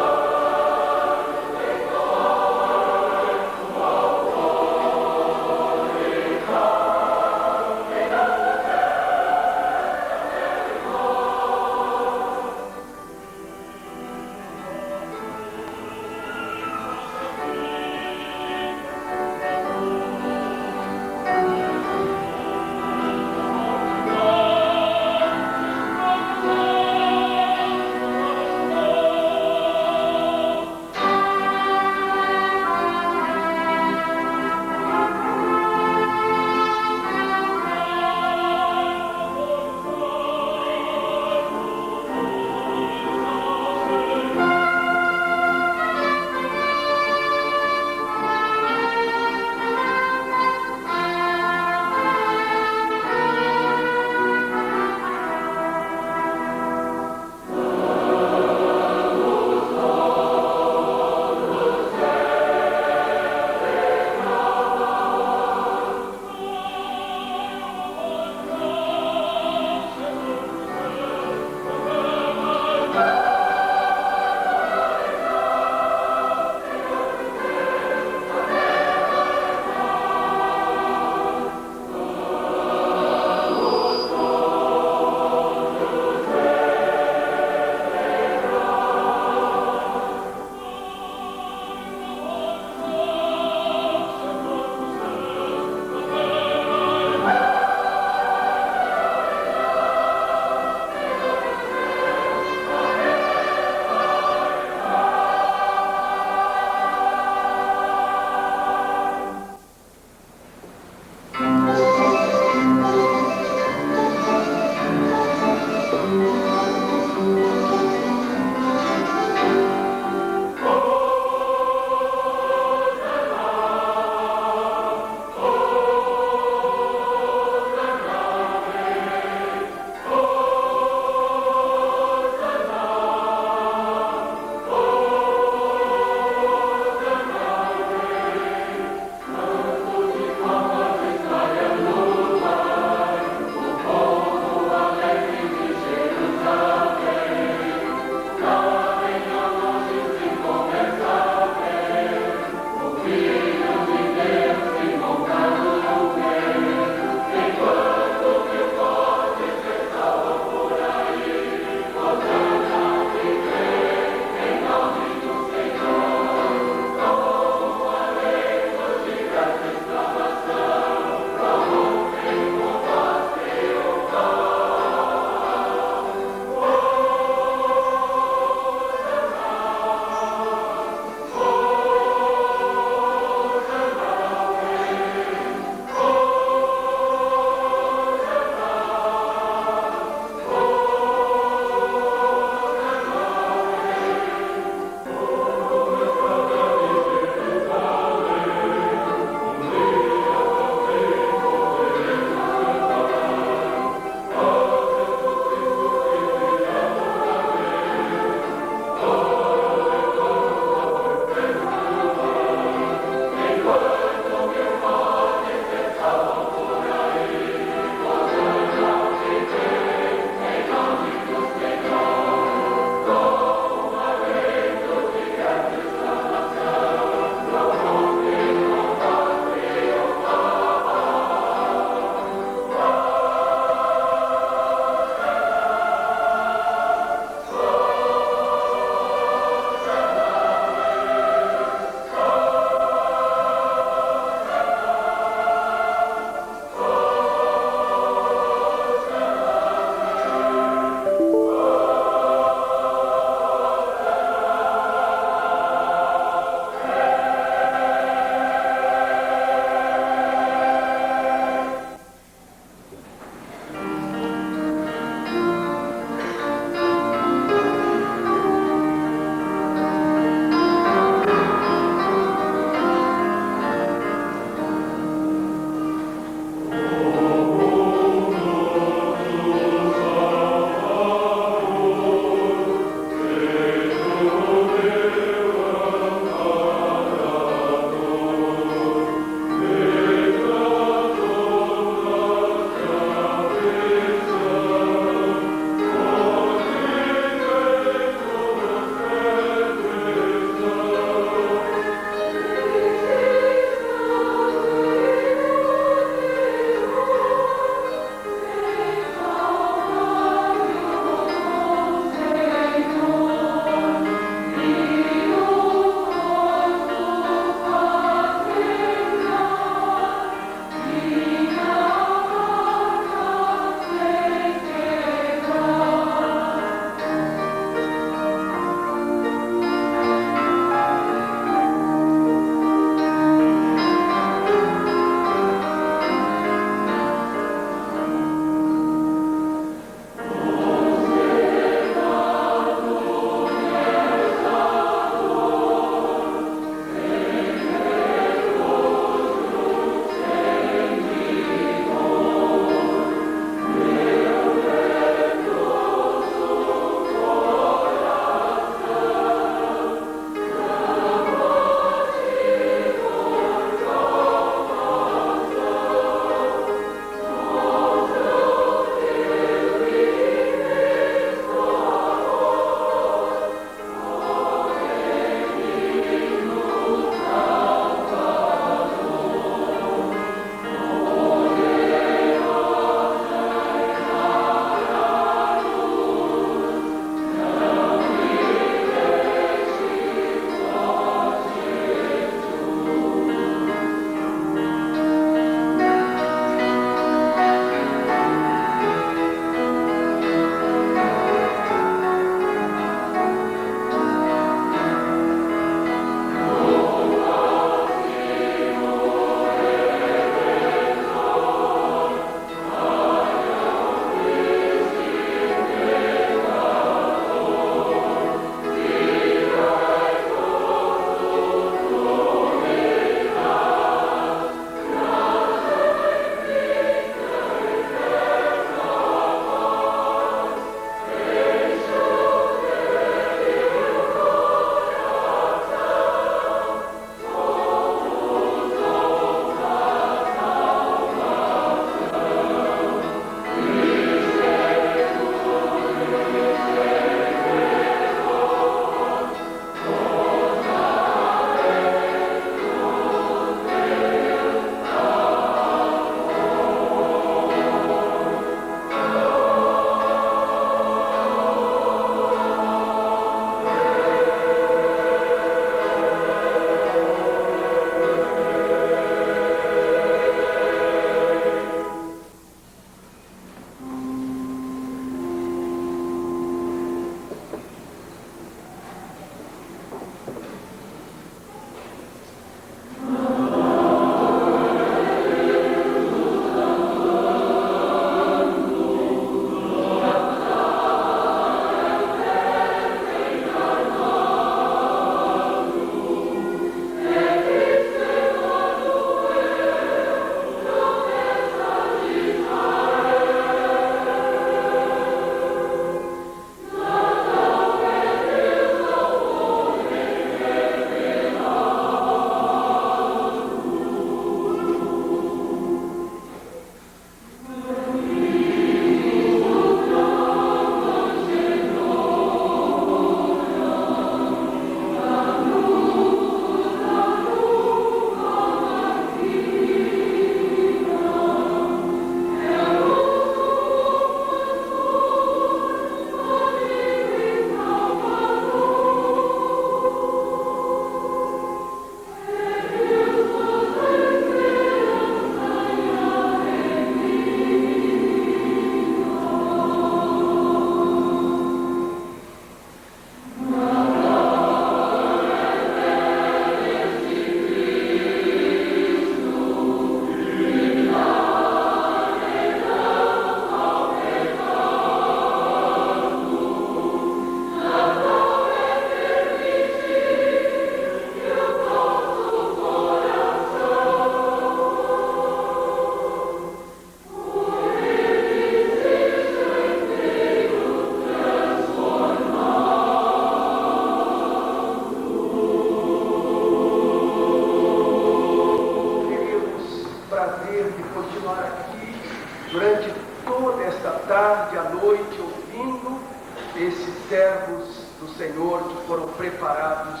S2: servos do Senhor que foram preparados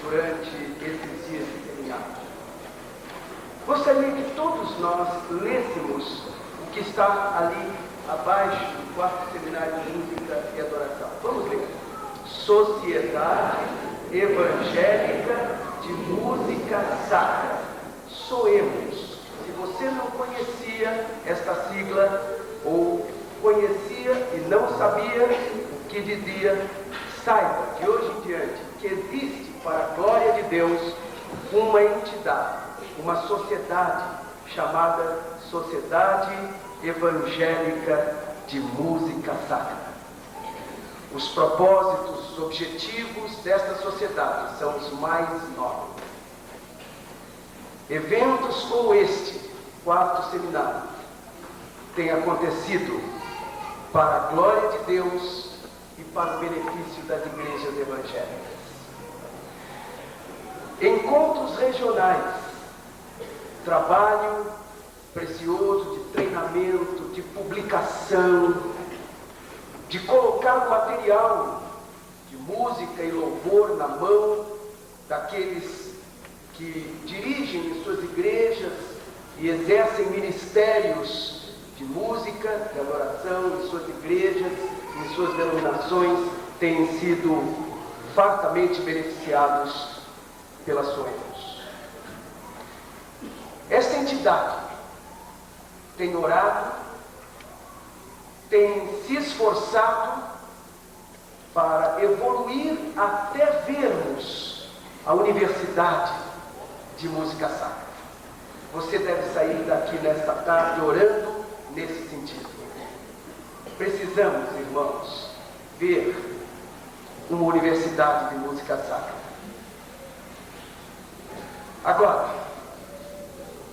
S2: durante esses dias de seminário. Gostaria que todos nós lêssemos o que está ali abaixo do quarto seminário de música e adoração. Vamos ler. Sociedade Evangélica de Música Sacra. Soemos. Se você não conhecia esta sigla, ou conhecia e não sabia o que dizia, saiba de hoje em diante que existe, para a glória de Deus, uma entidade, uma sociedade chamada Sociedade Evangélica de Música Sacra. Os propósitos, os objetivos desta sociedade são os mais nobres. Eventos como este, quarto seminário, têm acontecido para a glória de Deus e para o benefício das igrejas evangélicas. Encontros regionais, trabalho precioso de treinamento, de publicação, de colocar o material de música e louvor na mão daqueles que dirigem em suas igrejas e exercem ministérios de música, de adoração em suas igrejas, em suas denominações, têm sido fartamente beneficiados pelas Soemos. Esta entidade tem orado, tem se esforçado para evoluir até vermos a Universidade de Música Sacra. Você deve sair daqui nesta tarde orando nesse sentido. Precisamos, irmãos, ver uma Universidade de Música Sacra. Agora,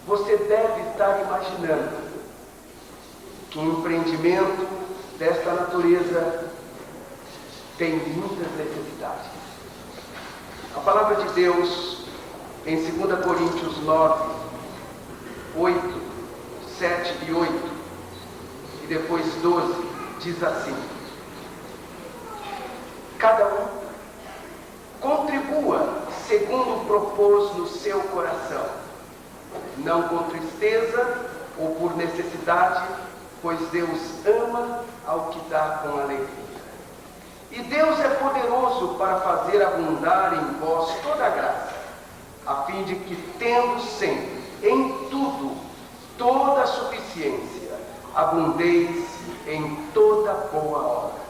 S2: você deve estar imaginando que um empreendimento desta natureza tem muitas necessidades. A palavra de Deus, em 2 Coríntios 9, 8, 7 e 8, e depois 12, diz assim: cada um contribua segundo propôs no seu coração, não com tristeza ou por necessidade, pois Deus ama ao que dá com alegria. E Deus é poderoso para fazer abundar em vós toda a graça, a fim de que, tendo sempre, em tudo, toda a suficiência, abundeis em toda boa obra.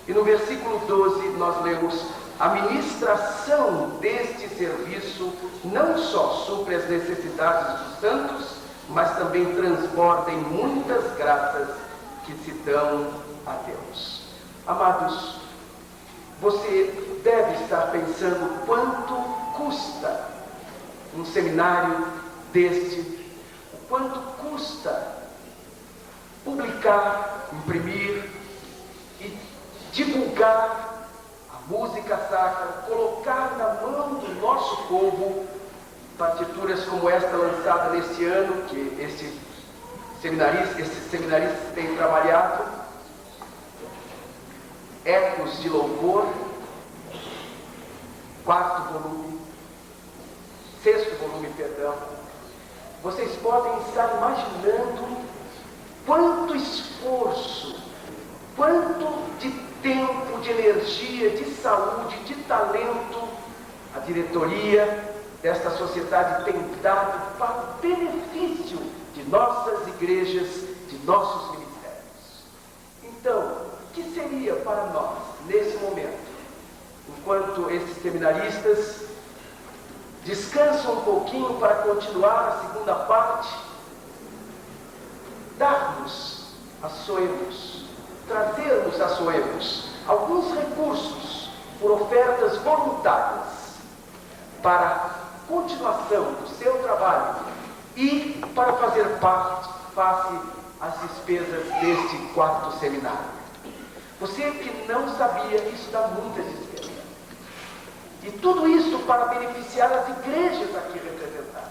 S2: E no versículo 12 nós lemos: a ministração deste serviço não só supre as necessidades dos santos, mas também transborda em muitas graças que se dão a Deus. Amados, você deve estar pensando quanto custa um seminário deste, o quanto custa publicar, imprimir e divulgar a música sacra, colocar na mão do nosso povo partituras como esta lançada neste ano, que esses seminaristas têm trabalhado, Ecos de Louvor, 6º volume, perdão. Vocês podem estar imaginando quanto esforço, quanto de tempo, de energia, de saúde, de talento a diretoria desta sociedade tem dado para o benefício de nossas igrejas, de nossos ministérios. Então, o que seria para nós, nesse momento, enquanto esses seminaristas descansam um pouquinho para continuar a segunda parte, darmos a Soemos, trazermos a Soemos alguns recursos por ofertas voluntárias para a continuação do seu trabalho e para fazer face às despesas deste 4º seminário. Você que não sabia, isso dá muitas despesas. E tudo isso para beneficiar as igrejas aqui representadas.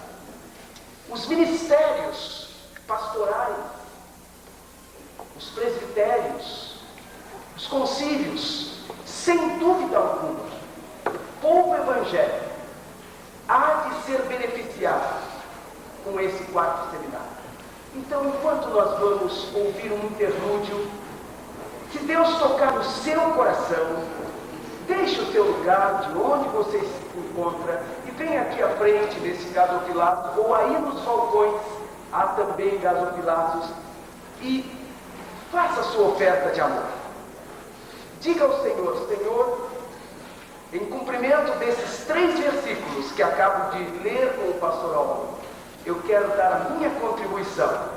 S2: Os ministérios pastorais, os presbitérios, os concílios, sem dúvida alguma, o povo evangélico há de ser beneficiado com esse quarto seminário. Então, enquanto nós vamos ouvir um interlúdio, se Deus tocar no seu coração, deixe o seu lugar de onde você se encontra e venha aqui à frente nesse gasofilato, ou aí nos balcões há também gasofilatos, e faça a sua oferta de amor. Diga ao Senhor: Senhor, em cumprimento desses 3 versículos que acabo de ler com o pastor Álvaro, eu quero dar a minha contribuição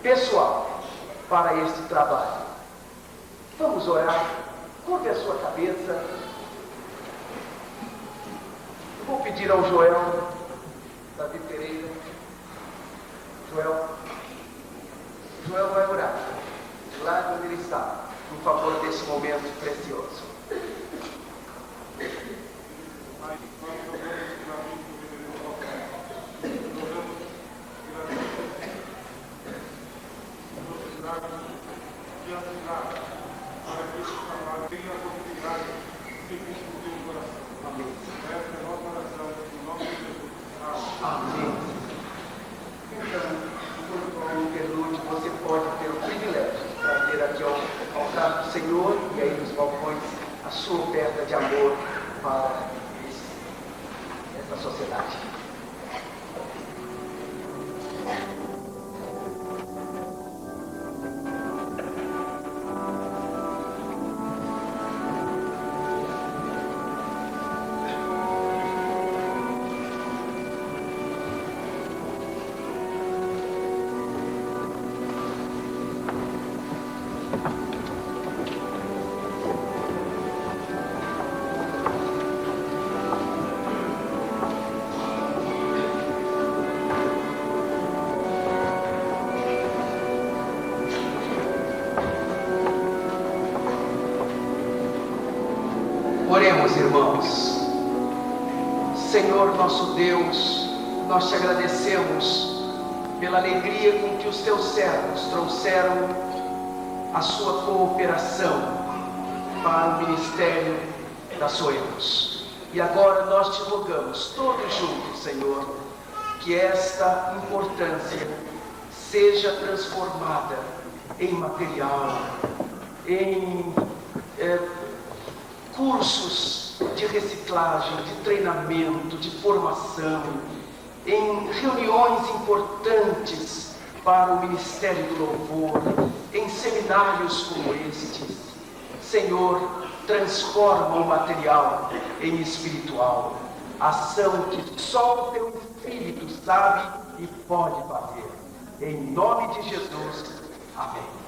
S2: pessoal para este trabalho. Vamos orar. Curve a sua cabeça. Eu vou pedir ao Joel, Davi Pereira. Joel vai orar, lá onde ele está, em favor desse momento precioso. Amém. Então, enquanto o interlúdio, você pode ter o privilégio de trazer aqui ao altar do Senhor e aí nos balcões a sua oferta de amor para essa sociedade. Oremos, irmãos. Senhor nosso Deus, nós te agradecemos pela alegria com que os teus servos trouxeram a sua cooperação para o ministério da Soemos. E agora nós te rogamos, todos juntos, Senhor, que esta importância seja transformada em material, em cursos de reciclagem, de treinamento, de formação, em reuniões importantes para o Ministério do Louvor, em seminários como estes. Senhor, transforma o material em espiritual, ação que só o teu Espírito sabe e pode fazer. Em nome de Jesus, amém.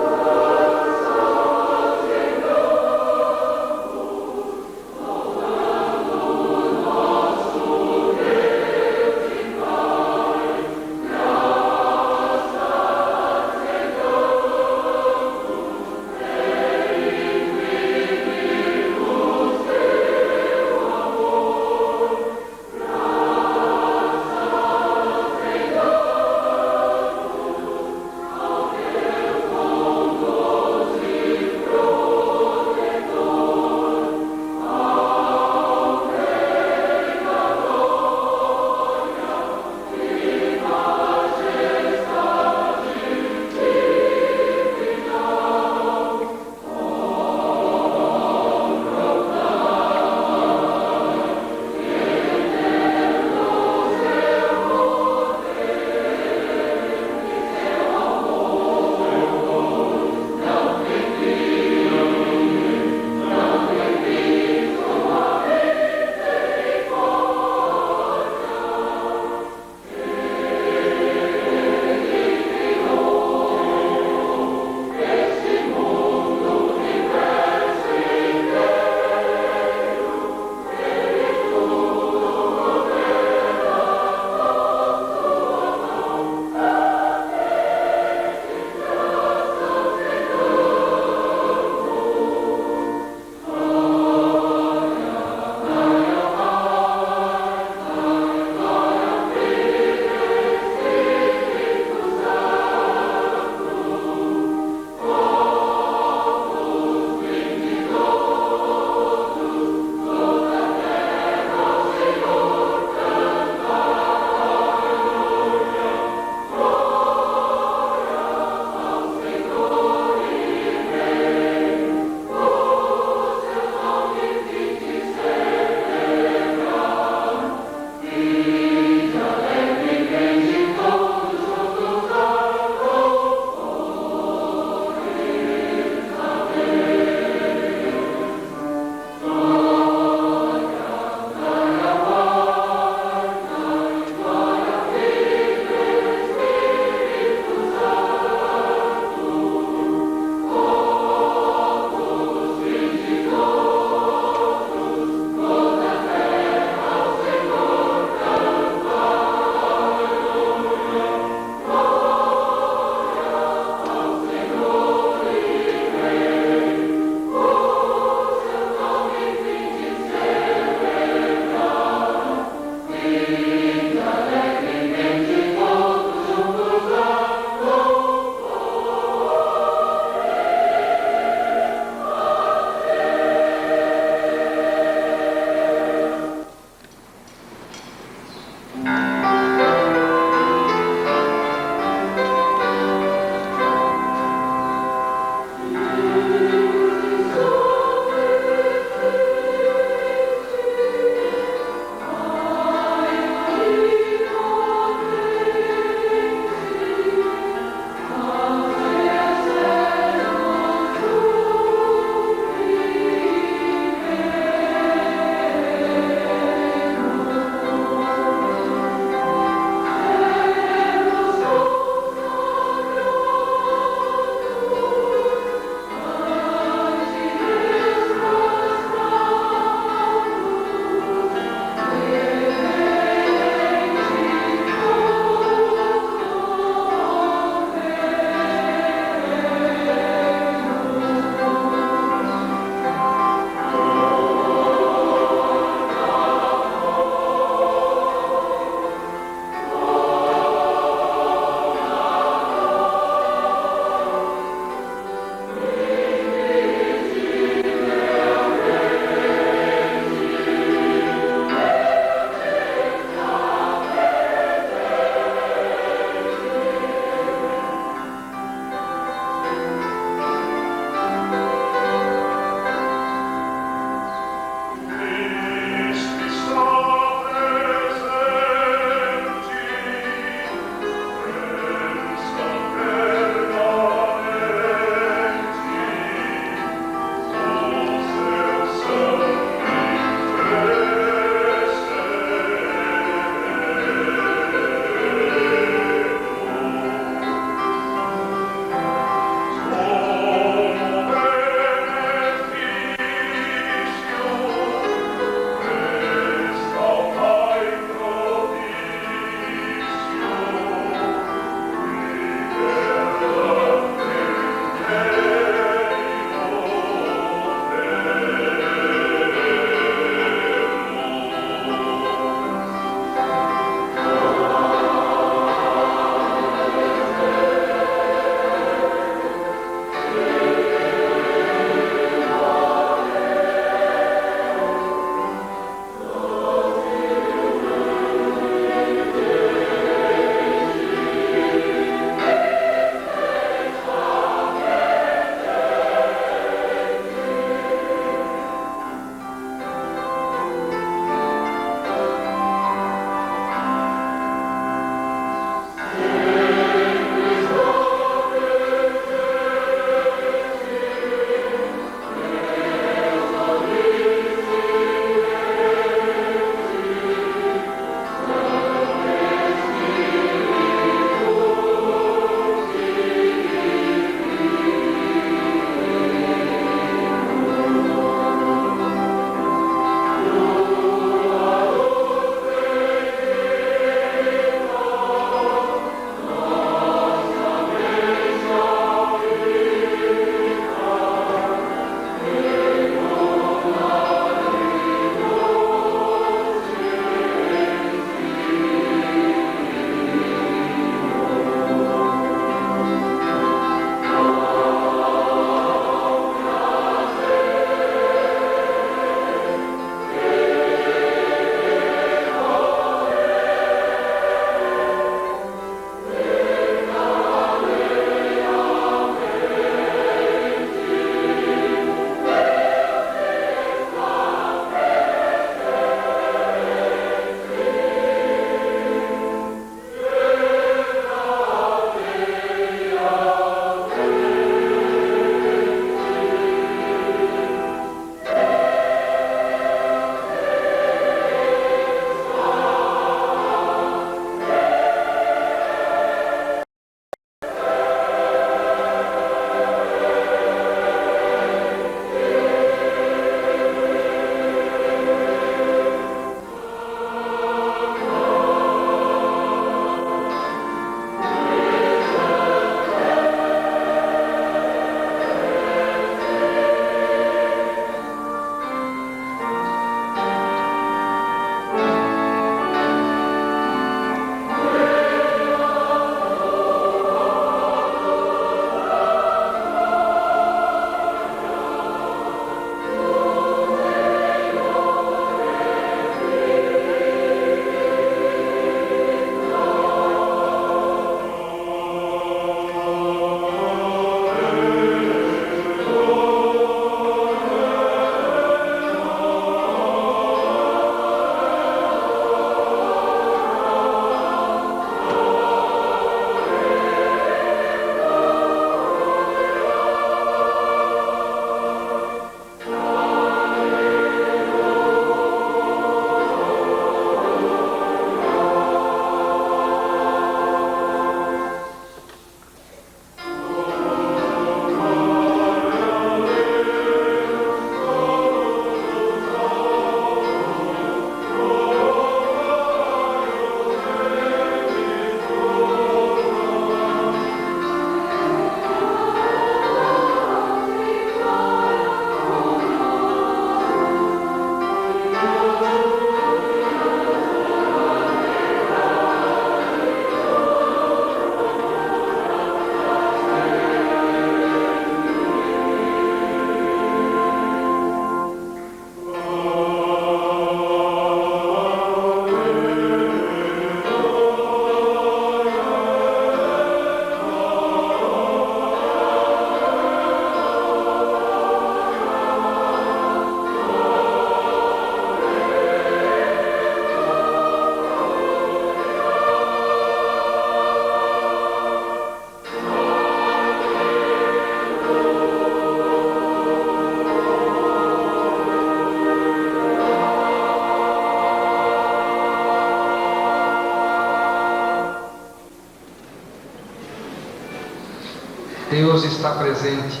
S3: Deus está presente.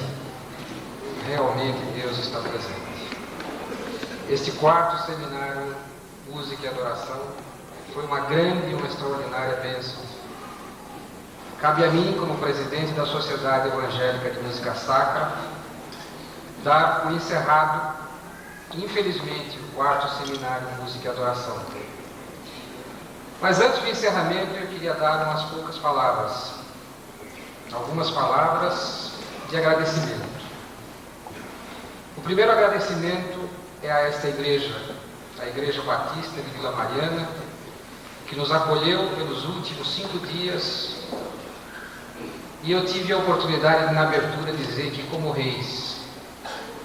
S3: Realmente Deus está presente. Este quarto seminário, Música e Adoração, foi uma grande e uma extraordinária bênção. Cabe a mim, como presidente da Sociedade Evangélica de Música Sacra, dar por encerrado, infelizmente, o quarto seminário Música e Adoração. Mas antes do encerramento, eu queria dar umas poucas palavras, algumas palavras de agradecimento. O primeiro agradecimento é a esta igreja, a Igreja Batista de Vila Mariana, que nos acolheu pelos últimos 5 dias, e eu tive a oportunidade de, na abertura, dizer que, como reis,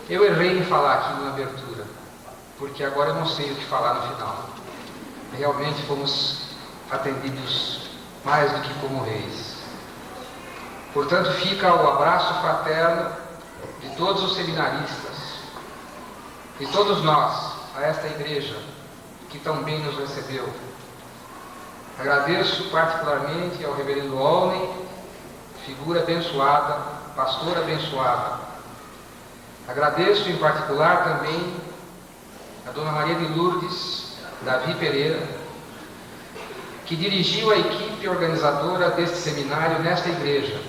S3: eu errei em falar aquilo na abertura, porque agora eu não sei o que falar no final. Realmente fomos atendidos mais do que como reis. Portanto, fica o abraço fraterno de todos os seminaristas, de todos nós, a esta igreja que tão bem nos recebeu. Agradeço particularmente ao reverendo Olney, figura abençoada, pastor abençoada. Agradeço em particular também a Dona Maria de Lourdes Davi Pereira, que dirigiu a equipe organizadora deste seminário nesta igreja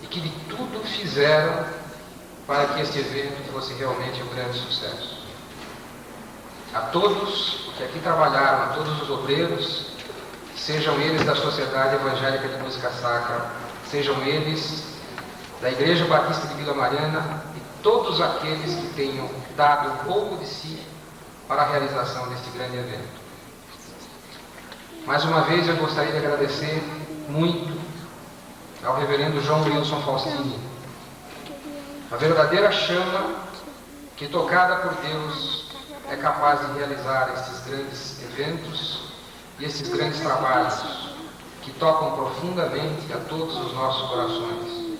S3: e que de tudo fizeram para que este evento fosse realmente um grande sucesso. A todos que aqui trabalharam, a todos os obreiros, sejam eles da Sociedade Evangélica de Música Sacra, sejam eles da Igreja Batista de Vila Mariana e todos aqueles que tenham dado um pouco de si para a realização deste grande evento. Mais uma vez eu gostaria de agradecer muito ao reverendo João Wilson Faustini, a verdadeira chama que, tocada por Deus, é capaz de realizar esses grandes eventos e esses grandes trabalhos que tocam profundamente a todos os nossos corações.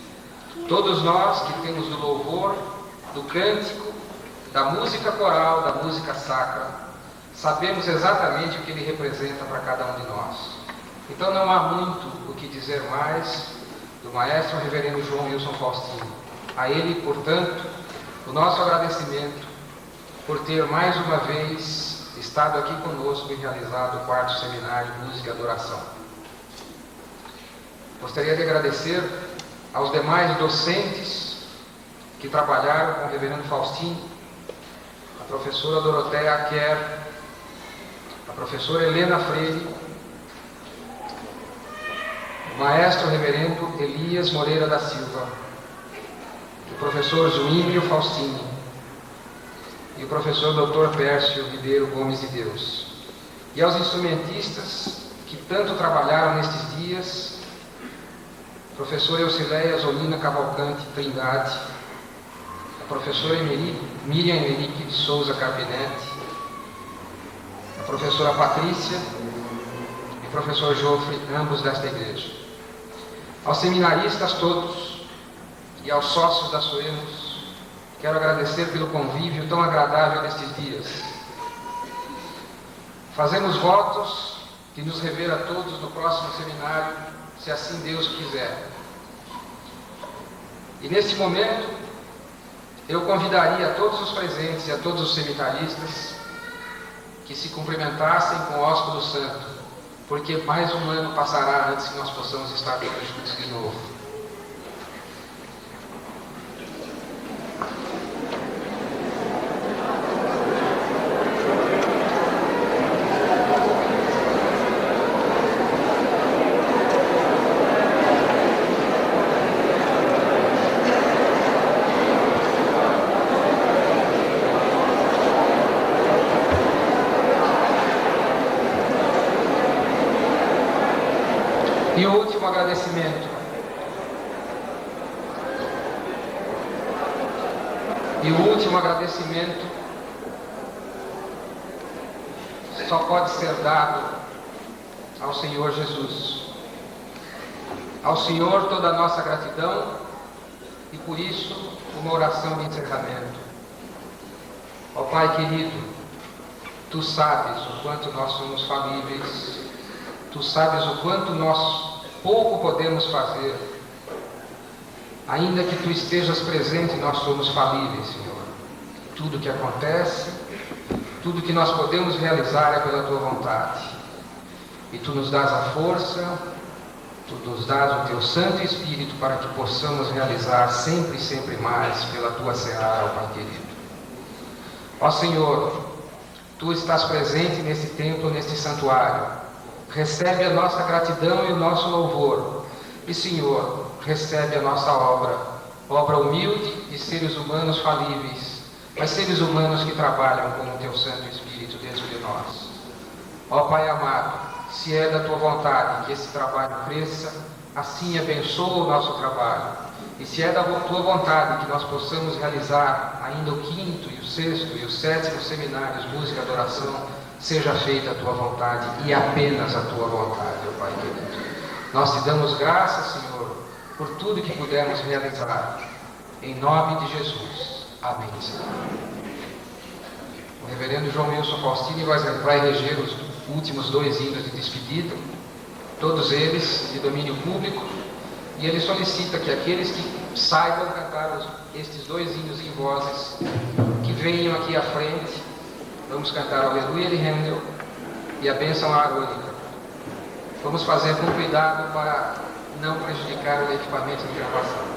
S3: Todos nós que temos do louvor, do cântico, da música coral, da música sacra, sabemos exatamente o que ele representa para cada um de nós. Então não há muito o que dizer mais do maestro reverendo João Wilson Faustini. A ele, portanto, o nosso agradecimento por ter mais uma vez estado aqui conosco e realizado o quarto seminário Música e Adoração. Gostaria de agradecer aos demais docentes que trabalharam com o reverendo Faustini, a professora Doroteia Acker, a professora Helena Freire, o maestro reverendo Elias Moreira da Silva, o professor Zuílio Faustini e o professor Dr. Pércio Ribeiro Gomes de Deus. E aos instrumentistas que tanto trabalharam nestes dias, professora Eucileia Zolina Cavalcante Trindade, a professora Miriam Henrique de Souza Carpinete, a professora Patrícia e o professor Jofre, ambos desta igreja. Aos seminaristas todos e aos sócios da Soemos, quero agradecer pelo convívio tão agradável nestes dias. Fazemos votos de nos rever a todos no próximo seminário, se assim Deus quiser. E neste momento, eu convidaria a todos os presentes e a todos os seminaristas que se cumprimentassem com o ósculo santo, porque mais um ano passará antes que nós possamos estar todos juntos de novo. E o último agradecimento. E o último agradecimento só pode ser dado ao Senhor Jesus. Ao Senhor toda a nossa gratidão e por isso uma oração de encerramento. Ó Pai querido, Tu sabes o quanto nós somos falíveis, Tu sabes o quanto nós pouco podemos fazer, Ainda que Tu estejas presente, nós somos falíveis, Senhor. Tudo que acontece, tudo que nós podemos realizar é pela Tua vontade. E Tu nos dás a força, Tu nos dás o Teu Santo Espírito para que possamos realizar sempre e sempre mais pela Tua seara, ó Pai querido. Ó Senhor, Tu estás presente nesse templo, neste santuário. Recebe a nossa gratidão e o nosso louvor. E, Senhor, recebe a nossa obra humilde de seres humanos falíveis, mas seres humanos que trabalham com o Teu Santo Espírito dentro de nós. Ó Pai amado, se é da Tua vontade que esse trabalho cresça, assim abençoa o nosso trabalho. E se é da Tua vontade que nós possamos realizar ainda o 5º e o 6º e o 7º seminários Música e Adoração, seja feita a Tua vontade e apenas a Tua vontade, ó Pai querido. Nós Te damos graças, Senhor, por tudo que pudermos realizar. Em nome de Jesus. Amém, Senhor. O reverendo João Wilson Faustini vai reger os últimos 2 hinos de despedida, todos eles de domínio público, e ele solicita que aqueles que saibam cantar estes 2 hinos em vozes, que venham aqui à frente. Vamos cantar o Aleluia de Handel e a bênção harônica. Vamos fazer com cuidado para não prejudicar o equipamento de gravação.